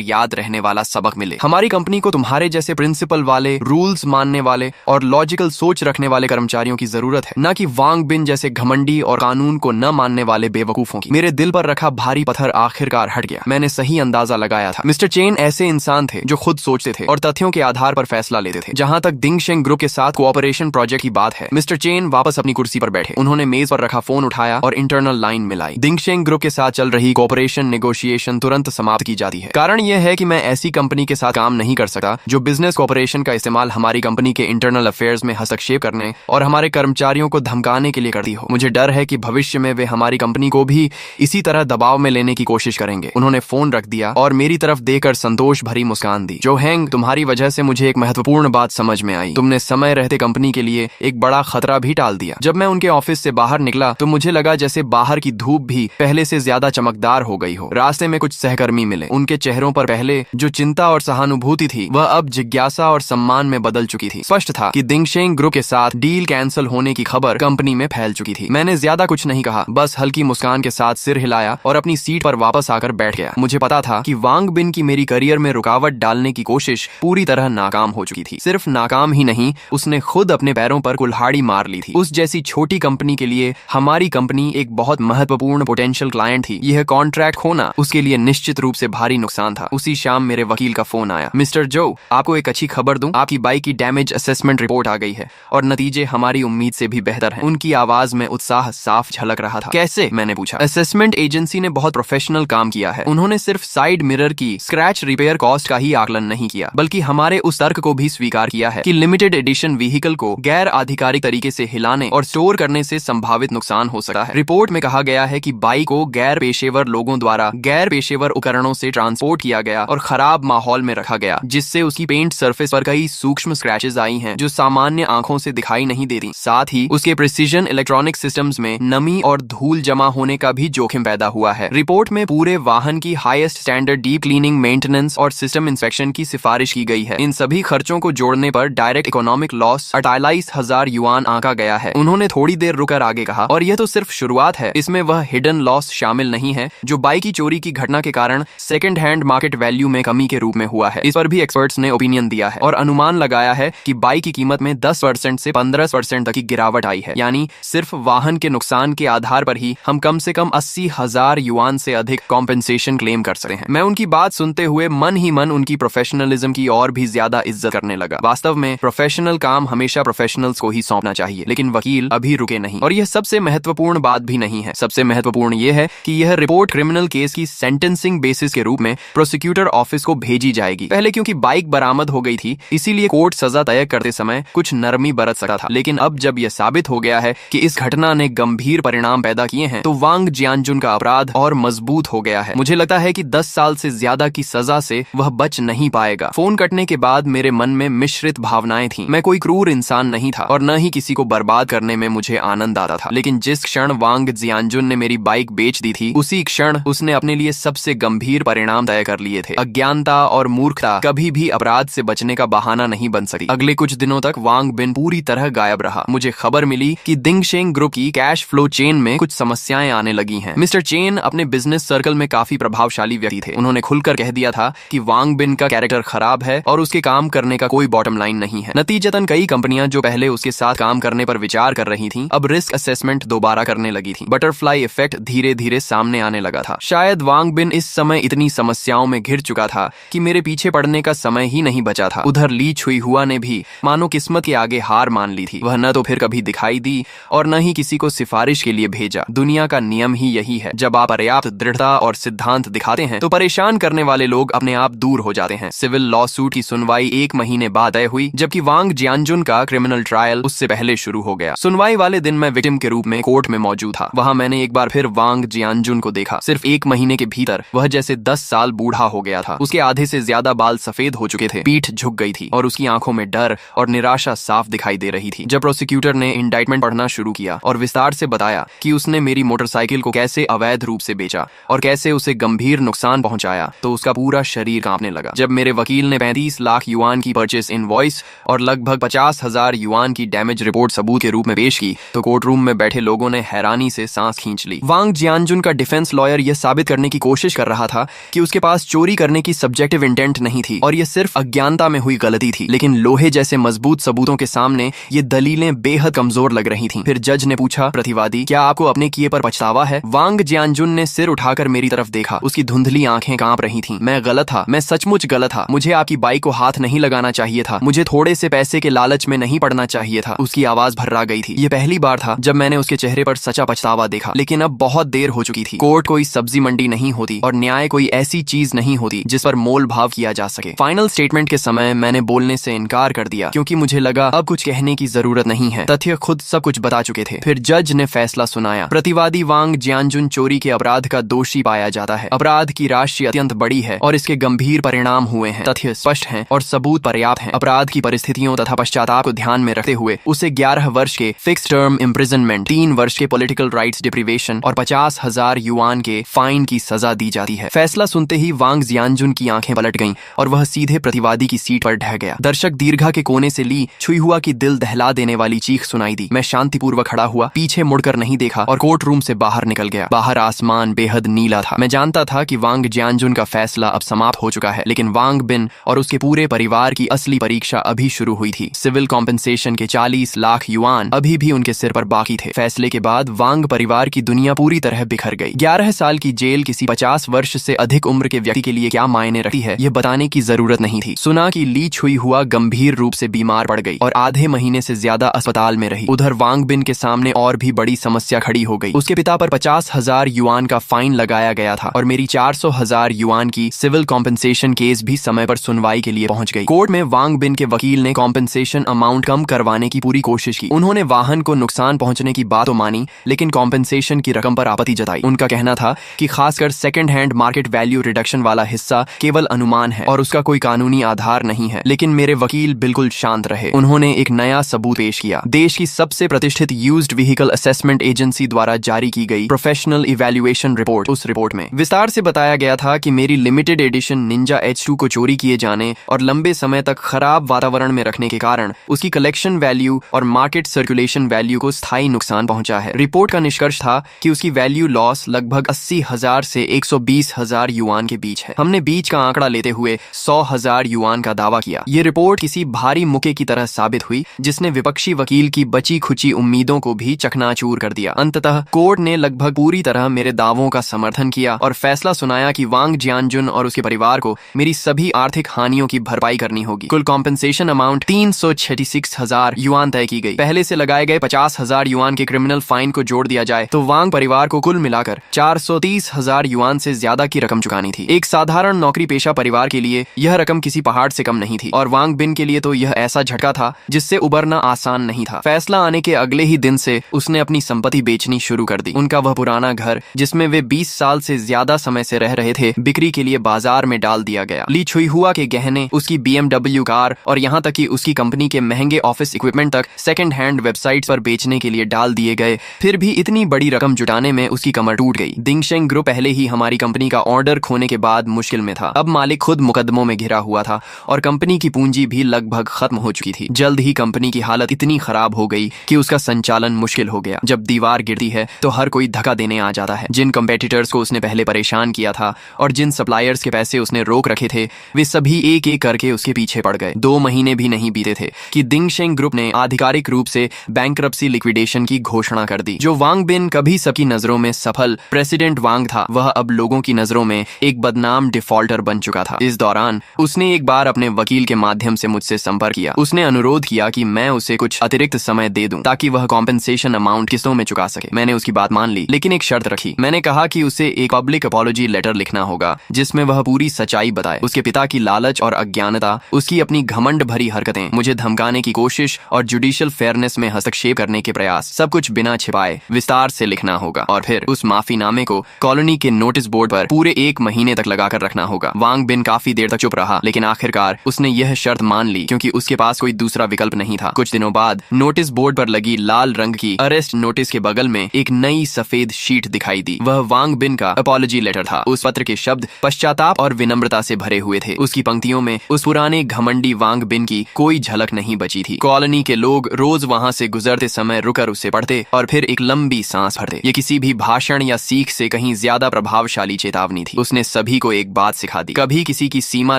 याद रहने वाला सबक मिले। हमारी कंपनी को तुम्हारे जैसे प्रिंसिपल वाले, रूल्स मानने वाले और लॉजिकल सोच रखने वाले कर्मचारियों की जरूरत है, न कि वांग बिन जैसे घमंडी और कानून को न मानने वाले बेवकूफों की। मेरे दिल पर रखा भारी पत्थर आखिरकार हट गया। मैंने सही अंदाजा लगाया था। मिस्टर चेन ऐसे इंसान थे जो खुद सोचते थे और तथ्यों के आधार पर फैसला लेते थे। जहां तक दिंगशेंग ग्रुप के साथ कोऑपरेशन प्रोजेक्ट की बात है, मिस्टर चेन वापस अपनी कुर्सी पर बैठे। उन्होंने मेज पर रखा फोन उठाया और इंटरनल लाइन मिलाई। दिंगशेंग ग्रुप के साथ चल रही कोऑपरेशन नेगोशिएशन तुरंत समाप्त की जाती है। कारण यह है कि मैं ऐसी कंपनी के साथ काम नहीं कर सकता जो बिजनेस कोऑपरेशन का इस्तेमाल हमारी कंपनी के इंटरनल अफेयर्स में हस्तक्षेप करने और हमारे कर्मचारियों को धमकाने के लिए करती हो। मुझे डर है कि भविष्य में वे हमारी कंपनी को भी इसी तरह दबाव में लेने की कोशिश करेंगे। उन्होंने फोन रख दिया और मेरी तरफ देखकर संतोष भरी मुस्कान दी। जो हैंग, तुम्हारी वजह से मुझे एक महत्वपूर्ण बात समझ में आई। तुमने समय रहते कंपनी के लिए एक बड़ा खतरा भी टाल दिया। जब मैं उनके ऑफिस से बाहर निकला तो मुझे लगा जैसे बाहर की धूप भी पहले से ज्यादा चमकदार हो गई हो। रास्ते में कुछ सहकर्मी मिले। उनके चेहरों पर पहले जो चिंता और सहानुभूति थी वह अब जिज्ञासा और सम्मान में बदल चुकी थी। स्पष्ट था कि दिंगशेंग ग्रुप के साथ डील कैंसिल होने की खबर कंपनी में फैल चुकी थी। मैंने ज्यादा कुछ नहीं कहा, बस हल्की मुस्कान के साथ सिर हिलाया और अपनी सीट पर वापस आकर बैठ गया। मुझे पता था कि वांग बिन की मेरी करियर में रुकावट डालने की कोशिश पूरी तरह नाकाम हो चुकी थी। सिर्फ नाकाम ही नहीं, उसने खुद अपने पैरों पर कुल्हाड़ी मार ली थी। उस जैसी छोटी कंपनी के लिए हमारी कंपनी एक बहुत महत्वपूर्ण पोटेंशियल क्लाइंट थी। यह कॉन्ट्रैक्ट खोना उसके लिए निश्चित रूप से भारी नुकसान था। उसी शाम मेरे वकील का फोन आया। मिस्टर जो, आपको एक अच्छी खबर दूं, आपकी बाइक की डैमेज असेसमेंट रिपोर्ट आ गई है और नतीजे हमारी उम्मीद से भी बेहतर हैं। उनकी आवाज में उत्साह साफ झलक रहा था। कैसे? मैंने पूछा। असेसमेंट एजेंसी ने बहुत प्रोफेशनल काम किया है। उन्होंने सिर्फ साइड मिरर की स्क्रैच रिपेयर कॉस्ट का ही आकलन नहीं किया, बल्कि हमारे उस तर्क को भी स्वीकार किया है कि लिमिटेड एडिशन व्हीकल को गैर आधिकारिक तरीके से हिलाने और स्टोर करने से संभावित नुकसान हो सकता है। रिपोर्ट में कहा गया है कि बाइक को गैर पेशेवर लोगों द्वारा गैर पेशेवर उपकरणों से ट्रांसपोर्ट किया गया और खराब माहौल में रखा गया, जिससे उसकी पेंट सरफेस पर कई सूक्ष्म स्क्रैचेस आई हैं जो सामान्य आंखों से दिखाई नहीं देती। साथ ही उसके प्रिसीजन इलेक्ट्रॉनिक सिस्टम्स में नमी और धूल जमा होने का भी जोखिम पैदा हुआ है। रिपोर्ट में पूरे वाहन की highest standard deep cleaning, maintenance और सिस्टम इंस्पेक्शन की सिफारिश की गई है। इन सभी खर्चों को जोड़ने पर डायरेक्ट इकोनॉमिक लॉस 48,000 युआन आंका गया है। उन्होंने थोड़ी देर रुकर आगे कहा, और यह तो सिर्फ शुरुआत है, इसमें वह हिडन लॉस शामिल नहीं है जो बाइक की चोरी की घटना के कारण सेकंड हैंड मार्केट वैल्यू में कमी के रूप में हुआ है। इस पर भी एक्सपर्ट्स ने ओपिनियन दिया है और अनुमान लगाया है कि बाइक की कीमत में 10% से 15% तक की गिरावट आई है। यानी सिर्फ वाहन के नुकसान के आधार पर ही हम कम से कम 80,000 युआन से अधिक कॉम्पेंसेशन क्लेम कर सकते हैं। मैं उनकी बात सुनते हुए मन ही मन उनकी प्रोफेशनलिज्म की और भी ज्यादा इज्जत करने लगा। वास्तव में प्रोफेशनल काम हमेशा प्रोफेशनल्स को ही सौंपना चाहिए, लेकिन वकील अभी रुके नहीं। और यह सबसे महत्वपूर्ण बात भी नहीं है। सबसे महत्वपूर्ण यह है कि यह रिपोर्ट क्रिमिनल केस की सेंटेंसिंग बेसिस के रूप में प्रोसिक्यूटर ऑफिस को भेजी जाएगी। पहले क्योंकि बाइक बरामद हो गई थी, इसीलिए कोर्ट सजा तय करते समय कुछ नरमी बरत सकता था, लेकिन अब जब यह साबित हो गया है कि इस घटना ने गंभीर परिणाम पैदा किए हैं, तो वांग जियानजुन का अपराध और मजबूत हो गया है। मुझे लगता है कि 10 साल से ज्यादा की सजा से वह बच नहीं पाएगा। फोन कटने के बाद मेरे मन में मिश्रित भावनाएं थीं। मैं कोई क्रूर इंसान नहीं था और न ही किसी को बर्बाद करने में मुझे आनंद आता था, लेकिन जिस क्षण वांग जियानजुन ने मेरी बाइक बेच दी थी, उसी क्षण उसने अपने लिए सबसे गंभीर परिणाम तय कर लिए थे। अज्ञानता और मूर्खता कभी भी अपराध से बचने का बहाना नहीं बन सकती। अगले कुछ दिनों तक वांग बिन पूरी तरह गायब रहा। मुझे खबर मिली कि दिंगशेंग ग्रुप की कैश फ्लो चेन में कुछ समस्याएं आने लगी हैं। मिस्टर चेन अपने बिजनेस सर्कल में काफी प्रभावशाली व्यक्ति थे। उन्होंने खुलकर कह दिया था कि वांग बिन का कैरेक्टर खराब है और उसके काम करने का कोई बॉटम लाइन नहीं है। नतीजतन कई कंपनियां जो पहले उसके साथ काम करने पर विचार कर रही थीं, अब रिस्क असेसमेंट दोबारा करने लगी थीं। बटरफ्लाई इफेक्ट धीरे धीरे सामने आने लगा था। शायद वांग बिन इस समय इतनी समस्याओं में घिर चुका था कि मेरे पीछे पड़ने का समय ही नहीं बचा था। उधर ली छुई हुआ ने भी मानो किस्मत के आगे हार मान ली थी। वह न तो फिर कभी दिखाई दी और न ही किसी को सिफारिश के लिए भेजा। दुनिया का नियम ही यही है, जब आप पर्याप्त दृढ़ता और सिद्धांत दिखाते हैं तो परेशान करने वाले लोग अपने आप दूर हो जाते हैं। सिविल लॉ सूट की सुनवाई 1 महीने बाद तय हुई, जबकि वांग जियानजुन का क्रिमिनल ट्रायल उससे पहले शुरू हो गया। सुनवाई वाले दिन मैं विक्टिम के रूप में कोर्ट में मौजूद था। वहां मैंने एक बार फिर वांग जियानजुन को देखा। सिर्फ 1 महीने के भीतर वह जैसे 10 साल बूढ़ा हो गया था। उसके आधे से ज्यादा बाल सफेद हो चुके थे, पीठ झुक गई थी और उसकी आंखों में डर और निराशा साफ दिखाई दे रही थी। जब प्रोसिक्यूटर ने इंडाइटमेंट पढ़ना शुरू किया और विस्तार से बताया कि उसने मेरी मोटरसाइकिल को कैसे अवैध रूप से बेचा और कैसे उसे गंभीर नुकसान पहुंचाया, तो उसका पूरा शरीर कांपने लगा। जब मेरे वकील ने 35 लाख युआन की परचेस इनवॉइस और लगभग 50,000 युआन की डैमेज रिपोर्ट सबूत के रूप में पेश की, तो कोर्ट रूम में बैठे लोगों ने हैरानी से सांस खींच ली। वांग जियानजुन का डिफेंस लॉयर यह साबित करने की कोशिश कर रहा था कि उसके पास चोरी करने की सब्जेक्टिव इंटेंट नहीं थी और यह सिर्फ अज्ञानता में हुई गलती थी, लेकिन लोहे जैसे मजबूत सबूतों के सामने ये दलीलें बेहद कमजोर लग रही थीं। फिर जज ने पूछा, प्रतिवादी, क्या आपको अपने किए पर पछतावा है? वांग जियानजुन ने सिर उठाकर मेरी तरफ देखा। उसकी धुंधली आंखें कांप रही थीं। मैं गलत था, मैं सचमुच गलत था। मुझे आपकी बाइक को हाथ नहीं लगाना चाहिए था। मुझे थोड़े से पैसे के लालच में नहीं पड़ना चाहिए था। उसकी आवाज भर्रा गई थी। यह पहली बार था जब मैंने उसके चेहरे पर सच्चा पछतावा देखा, लेकिन अब बहुत देर हो चुकी थी। कोर्ट कोई सब्जी मंडी नहीं होती और न्याय कोई ऐसी चीज नहीं होती जिस पर मोल भाव किया जा सके। फाइनल स्टेटमेंट के समय मैंने बोलने से इनकार कर दिया क्योंकि मुझे लगा अब कुछ कहने की जरूरत नहीं है। तथ्य खुद सब कुछ बता चुके थे। फिर जज ने फैसला सुनाया। प्रतिवादी वांग जियानजुन चोरी के अपराध का दोषी पाया जाता है। अपराध की राशि अत्यंत बड़ी है और इसके गंभीर परिणाम हुए हैं। तथ्य स्पष्ट हैं और सबूत पर्याप्त हैं। अपराध की परिस्थितियों तथा पश्चाताप को ध्यान में रखते हुए उसे 11 वर्ष के फिक्स टर्म इम्प्रिजनमेंट, 3 वर्ष के पॉलिटिकल राइट्स डिप्रीवेशन और 50,000 युआन के फाइन की सजा दी जाती है। फैसला सुनते ही वांग जियानजुन की आंखें पलट गईं और वह सीधे प्रतिवादी की सीट पर ढह गया। दर्शक दीर्घा के कोने से ली छुई हुआ की दिल दहला देने वाली चीख सुनाई दी। मैं शांतिपूर्वक खड़ा हुआ, पीछे मुड़कर नहीं देखा और कोर्ट रूम से बाहर निकल गया। बाहर आसमान बेहद नीला था। मैं जानता था कि वांग जियानजुन का फैसला अब समाप्त हो चुका है, लेकिन वांग बिन और उसके पूरे परिवार की असली परीक्षा अभी शुरू हुई थी। सिविल कॉम्पेंसेशन के 40 लाख युआन अभी भी उनके सिर पर बाकी थे। फैसले के बाद वांग परिवार की दुनिया पूरी तरह बिखर गई। 11 साल की जेल किसी 50 वर्ष से अधिक उम्र के व्यक्ति के लिए क्या मायने रखती है, यह बताने की जरूरत नहीं थी। सुना कि ली छुई हुआ गंभीर रूप से बीमार पड़ गई और आधे महीने से ज्यादा अस्पताल में रही। उधर वांग बिन के सामने और भी बड़ी समस्या खड़ी हो गई। उसके पिता पर 50,000 युआन का फाइन लगाया गया था और मेरी 400,000 युआन की सिविल कॉम्पेंसेशन केस भी समय पर सुनवाई के लिए पहुंच गई। कोर्ट में वांग बिन के वकील ने कॉम्पेंसेशन अमाउंट कम करवाने की पूरी कोशिश की। उन्होंने वाहन को नुकसान पहुंचने की बात तो मानी, लेकिन कॉम्पेंसेशन की रकम पर आपत्ति जताई। उनका कहना था कि खासकर second hand market value reduction वाला हिस्सा केवल अनुमान है और उसका कोई कानूनी आधार नहीं है। लेकिन मेरे वकील बिल्कुल शांत रहे। उन्होंने एक नया सबूत पेश किया। देश की सबसे प्रतिष्ठित यूज्ड व्हीकल असेसमेंट एजेंसी द्वारा जारी की गई प्रोफेशनल इवैल्यूएशन रिपोर्ट। उस रिपोर्ट में विस्तार से बताया गया था कि मेरी लिमिटेड एडिशन निंजा H2 को चोरी किए जाने और लंबे समय तक खराब वातावरण में रखने के कारण उसकी कलेक्शन वैल्यू और मार्केट सर्कुलेशन वैल्यू को स्थायी नुकसान पहुंचा है। रिपोर्ट का निष्कर्ष था कि उसकी वैल्यू लॉस लगभग 80,000 से 120,000 युआन के बीच है। हमने बीच का आंकड़ा लेते हुए 100,000 युआन का दावा किया। ये रिपोर्ट किसी भारी मुक्के की तरह साबित हुई जिसने विपक्षी वकील की बची खुची उम्मीदों को भी चकनाचूर कर दिया। अंततः कोर्ट ने लगभग पूरी तरह मेरे दावों का समर्थन किया और फैसला सुनाया कि वांग जियानजुन और उसके परिवार को मेरी सभी आर्थिक हानियों की भरपाई करनी होगी। कुल कॉम्पेंसेशन अमाउंट 366,000 युआन तय की गई। पहले से लगाए गए 50,000 युआन के क्रिमिनल फाइन को जोड़ दिया जाए तो वांग परिवार को कुल मिलाकर 430,000 युआन से ज्यादा की रकम चुकानी थी। एक साधारण नौकरी पेशा परिवार के लिए यह रकम किसी पहाड़ से कम नहीं थी और वांग बिन के लिए तो यह ऐसा झटका था जिससे उबरना आसान नहीं था। फैसला आने के अगले ही दिन से उसने अपनी संपत्ति बेचनी शुरू कर दी। उनका वह पुराना घर जिसमें वे 20 साल से ज्यादा समय से रह रहे थे, बिक्री के लिए बाजार में डाल दिया गया। ली छुई हुआ के गहने, उसकी BMW कार और यहाँ तक कि उसकी कंपनी के महंगे ऑफिस इक्विपमेंट तक सेकंड हैंड वेबसाइट्स पर बेचने के लिए डाल दिए गए। फिर भी इतनी बड़ी रकम जुटाने में उसकी कमर टूट गई। दिंगशेंग ग्रुप पहले ही हमारी कंपनी का ऑर्डर खोने के बाद मुश्किल में था। अब मालिक खुद मुकदमों में घिरा हुआ था और कंपनी की पूंजी भी लगभग खत्म हो चुकी थी। जल्द ही कंपनी की हालत इतनी खराब हो गई कि उसका संचालन मुश्किल हो गया। जब दीवार गिरती है तो हर कोई धक्का देने आ जाता है। जिन कंपेटिटर्स को उसने पहले परेशान किया था और जिन सप्लायर्स के पैसे उसने रोक रखे थे, वे सभी एक एक करके उसके पीछे पड़ गए। 2 महीने भी नहीं बीते थे कि दिंगशेंग ग्रुप ने आधिकारिक रूप से बैंक्रप्सी लिक्विडेशन की घोषणा कर दी। जो वांग बिन कभी सबकी नजरों में सफल प्रेसिडेंट वांग था, वह अब लोगों की नजरों में एक बदनाम डिफॉल्टर बन चुका था। इस दौरान उसने एक बार अपने वकील के माध्यम से मुझसे संपर्क किया। उसने अनुरोध किया कि मैं उसे कुछ अतिरिक्त समय दे दूं ताकि वह कॉम्पेंसेशन अमाउंट किस्तों में चुका सके। मैंने उसकी बात मान ली, लेकिन एक शर्त रखी। मैंने कहा कि उसे एक पब्लिक अपॉलॉजी लेटर लिखना होगा जिसमें वह पूरी सच्चाई बताए। उसके पिता की लालच और अज्ञानता, उसकी अपनी घमंड भरी हरकतें, मुझे धमकाने की कोशिश और जुडिशियल फेयरनेस में हस्तक्षेप करने के प्रयास, सब कुछ बिना छिपाए विस्तार से लिखना होगा और फिर उस माफीनामे को कॉलोनी के नोटिस बोर्ड पर पूरे 1 महीने तक लगाकर रखना होगा। वांग बिन काफी देर तक चुप रहा, लेकिन आखिरकार उसने यह शर्त मान ली क्योंकि उसके पास कोई दूसरा विकल्प नहीं था। कुछ दिनों बाद नोटिस बोर्ड पर लगी लाल रंग की अरेस्ट नोटिस के बगल में एक नई सफेद शीट दिखाई दी। वह वांग बिन का अपॉलॉजी लेटर था। उस पत्र के शब्द पश्चाताप और विनम्रता से भरे हुए थे। उसकी पंक्तियों में उस पुराने घमंडी वांग बिन की कोई झलक नहीं बची थी। कॉलोनी के लोग रोज वहां से गुजरते समय रुक कर उसे पढ़ते और फिर एक लंबी सांस भरते। ये किसी भी भाषण या सीख से कहीं ज्यादा प्रभावशाली चेतावनी थी। उसने सभी को एक बात सिखा दी, कभी किसी की सीमा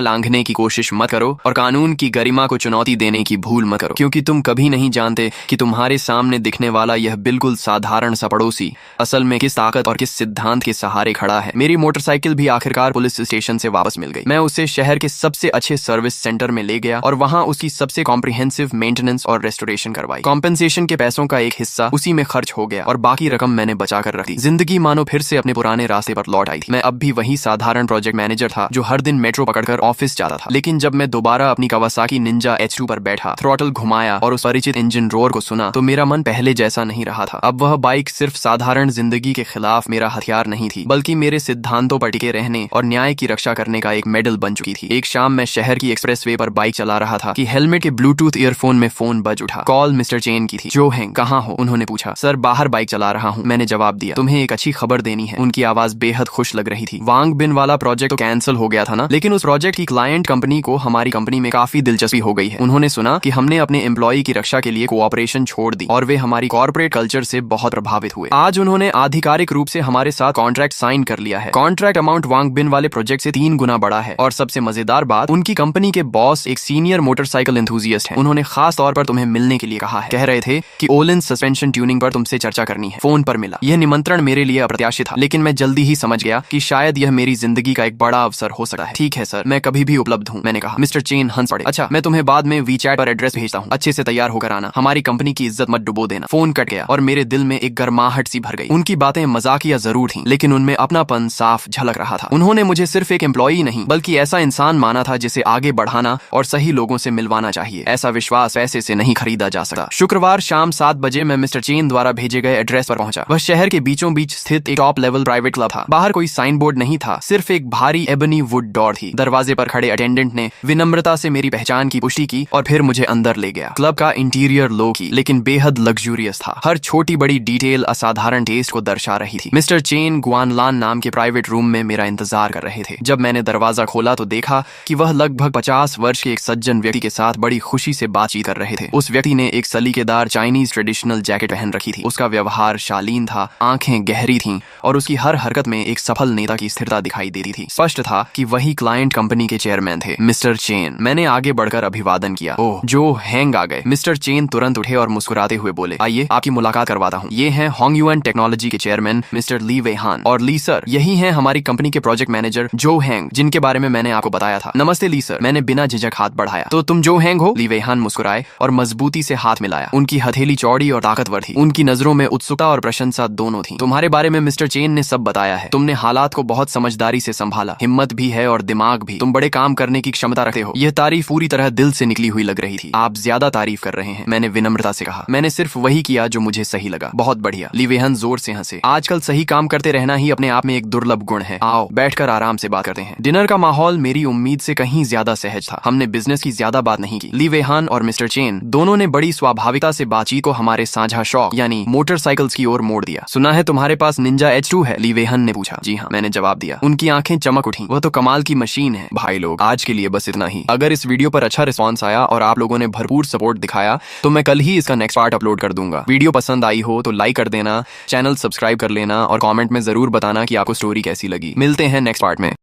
लांघने की कोशिश मत करो और कानून की गरिमा को चुनौती देने की भूल मत करो, क्योंकि तुम कभी नहीं जानते कि तुम्हारे सामने दिखने वाला यह बिल्कुल साधारण सा पड़ोसी असल में किस ताकत और किस सिद्धांत के सहारे खड़ा है। मेरी मोटरसाइकिल भी आखिरकार पुलिस स्टेशन से वापस मिल गई। मैं उसे शहर के सबसे अच्छे सर्विस सेंटर में ले गया और वहां उसकी सबसे कॉम्प्रिहेंसिव मेंटेनेंस और रेस्टोरेशन करवाई। कॉम्पेंसेशन के पैसों का एक हिस्सा उसी में खर्च हो गया और बाकी रकम मैंने बचा कर रख दी। जिंदगी मानो फिर से अपने पुराने रास्ते पर लौट आई थी। मैं अब भी वही साधारण प्रोजेक्ट मैनेजर था जो हर दिन मेट्रो पकड़कर ऑफिस जाता था। लेकिन जब मैं दोबारा अपनी कवासाकी निंजा H2 पर बैठा, थ्रॉटल घुमाया और उस परिचित इंजन रोर को सुना तो मेरा मन पहले जैसा नहीं रहा था। अब वह बाइक सिर्फ साधारण जिंदगी के खिलाफ मेरा हथियार नहीं थी, बल्कि मेरे सिद्धांतों पर टिके रहने और न्याय की रक्षा करने का एक मेडल बन चुकी थी। एक शाम मैं शहर की एक्सप्रेसवे पर बाइक चला रहा था कि हेलमेट के ब्लूटूथ ईयरफोन में फोन बज उठा। कॉल मिस्टर चेन की थी। जो हैंग, कहाँ हो? उन्होंने पूछा। सर, बाहर बाइक चला रहा हूँ, मैंने जवाब दिया। तुम्हें एक अच्छी खबर देनी है। उनकी आवाज बेहद खुश लग रही थी। वांग बिन वाला प्रोजेक्ट तो कैंसिल हो गया था ना, लेकिन उस प्रोजेक्ट की क्लाइंट कंपनी को हमारी कंपनी में काफी दिलचस्पी हो गई है। उन्होंने सुना कि हमने अपने एम्प्लॉय की रक्षा के लिए कोऑपरेशन छोड़ दी और वे हमारी कॉर्पोरेट कल्चर से बहुत प्रभावित हुए। आज उन्होंने आधिकारिक रूप से हमारे साथ कॉन्ट्रैक्ट साइन कर लिया है। कॉन्ट्रैक्ट अमाउंट वांग बिन वाले प्रोजेक्ट से 3 गुना बड़ा है और सबसे मजेदार बात, उनकी कंपनी के बॉस एक सीनियर मोटरसाइकिल एंथुसियास्ट हैं। उन्होंने खास तौर पर तुम्हें मिलने के लिए कहा है। कह रहे थे कि ओलिन सस्पेंशन ट्यूनिंग पर तुमसे चर्चा करनी है। फोन पर मिला। यह निमंत्रण मेरे लिए अप्रत्याशित था, लेकिन मैं जल्दी ही समझ गया कि शायद यह मेरी जिंदगी का एक बड़ा अवसर हो सकता है। ठीक है सर, मैं कभी भी उपलब्ध हूँ, मैंने कहा। मिस्टर चेन हंस पड़े। अच्छा, मैं तुम्हें बाद में वीचैट पर एड्रेस भेजता हूँ, अच्छे से तैयार होकर आना, हमारी कंपनी की इज्जत मत डुबो देना। फोन कट गया और मेरे दिल में एक गर्माहट सी भर गई। उनकी बातें मजाकिया जरूर थीं, लेकिन उनमें अपनापन साफ झलक रहा था। उन्होंने मुझे सिर्फ एक एम्प्लॉई नहीं बल्कि ऐसा इंसान माना था जिसे आगे बढ़ाना और सही लोगों से मिलवाना चाहिए। ऐसा विश्वास पैसे से नहीं खरीदा जा सकता। शुक्रवार शाम 7 बजे मैं मिस्टर चेन द्वारा भेजे गए एड्रेस पर पहुंचा। वह शहर के बीचों बीच स्थित एक टॉप लेवल प्राइवेट क्लब था। बाहर कोई साइन बोर्ड नहीं था, सिर्फ एक भारी एबनी वुड डोर थी। दरवाजे पर खड़े अटेंडेंट ने विनम्रता से मेरी पहचान की पुष्टि की और फिर मुझे अंदर ले गया। क्लब का इंटीरियर लो की लेकिन बेहद लग्जूरियस था। हर छोटी बड़ी डिटेल असाधारण टेस्ट को दर्शा रही थी। मिस्टर चेन गुआनलान नाम के प्राइवेट रूम में मेरा इंतजार कर रहे थे। जब मैंने दरवाजा खोला तो देखा कि वह लगभग 50 वर्ष के एक सज्जन व्यक्ति के साथ बड़ी खुशी से बातचीत कर रहे थे। उस व्यक्ति ने एक सलीकेदार चाइनीज ट्रेडिशनल जैकेट पहन रखी थी। उसका व्यवहार शालीन था, आंखें गहरी थीं और उसकी हर हरकत में एक सफल नेता की स्थिरता दिखाई देती थी। स्पष्ट था कि वही क्लाइंट कंपनी के चेयरमैन थे, मिस्टर चेन। मैंने आगे बढ़कर अभिवादन किया। ओह, जो हैंग आ गए। मिस्टर चेन तुरंत उठे और मुस्कुराते हुए बोले, आइए आपकी मुलाकात करवाता हूँ। ये हैं होंगयुएन टेक्नोलॉजी के चेयरमैन मिस्टर ली वेहान। और ली सर, यही हैं हमारी कंपनी के प्रोजेक्ट मैनेजर जो हैंग, जिनके बारे में मैंने आपको बताया था। नमस्ते ली सर, मैंने बिना झिझक हाथ बढ़ाया। तो तुम जो हैंग हो? ली वेहान मुस्कुराए और मजबूती से हाथ मिलाया। उनकी हथेली चौड़ी और ताकतवर थी। उनकी नजरों में उत्सुकता और प्रशंसा दोनों थी। तुम्हारे बारे में मिस्टर चेन ने सब बताया है। तुमने हालात को बहुत समझदारी से संभाला, हिम्मत भी है और दिमाग भी। तुम बड़े काम करने की क्षमता रखते हो। यह तारीफ पूरी तरह दिल से निकली हुई लग रही थी। आप ज्यादा तारीफ कर रहे हैं, मैंने विनम्रता से कहा। मैंने सिर्फ वही किया जो मुझे सही लगा। बहुत बढ़िया। ली वेहान जोर से हंसे। आजकल सही काम करते रहना ही अपने आप में एक दुर्लभ गुण है। आओ बैठकर आराम से बात करते हैं। डिनर का माहौल मेरी उम्मीद से कहीं ज्यादा सहज था। हमने बिजनेस की ज्यादा बात नहीं की। ली वेहान और मिस्टर चेन दोनों ने बड़ी स्वाभाविकता से बातचीत को हमारे साझा शौक यानी मोटरसाइकिल्स की ओर मोड़ दिया। सुना है तुम्हारे पास निंजा H2 है? ली वेहान ने पूछा। जी हाँ, मैंने जवाब दिया। उनकी आंखें चमक उठी। वह तो कमाल की मशीन है। भाई लोग, आज के लिए बस इतना ही। अगर इस वीडियो पर अच्छा रिस्पॉन्स आया और आप लोगों ने भरपूर सपोर्ट दिखाया तो मैं कल ही इसका नेक्स्ट पार्ट अपलोड कर दूंगा। वीडियो पसंद आई हो तो लाइक कर देना, चैनल सब्सक्राइब कर लेना और कमेंट में जरूर बताना कि आपको स्टोरी कैसी लगी। मिलते हैं नेक्स्ट पार्ट में।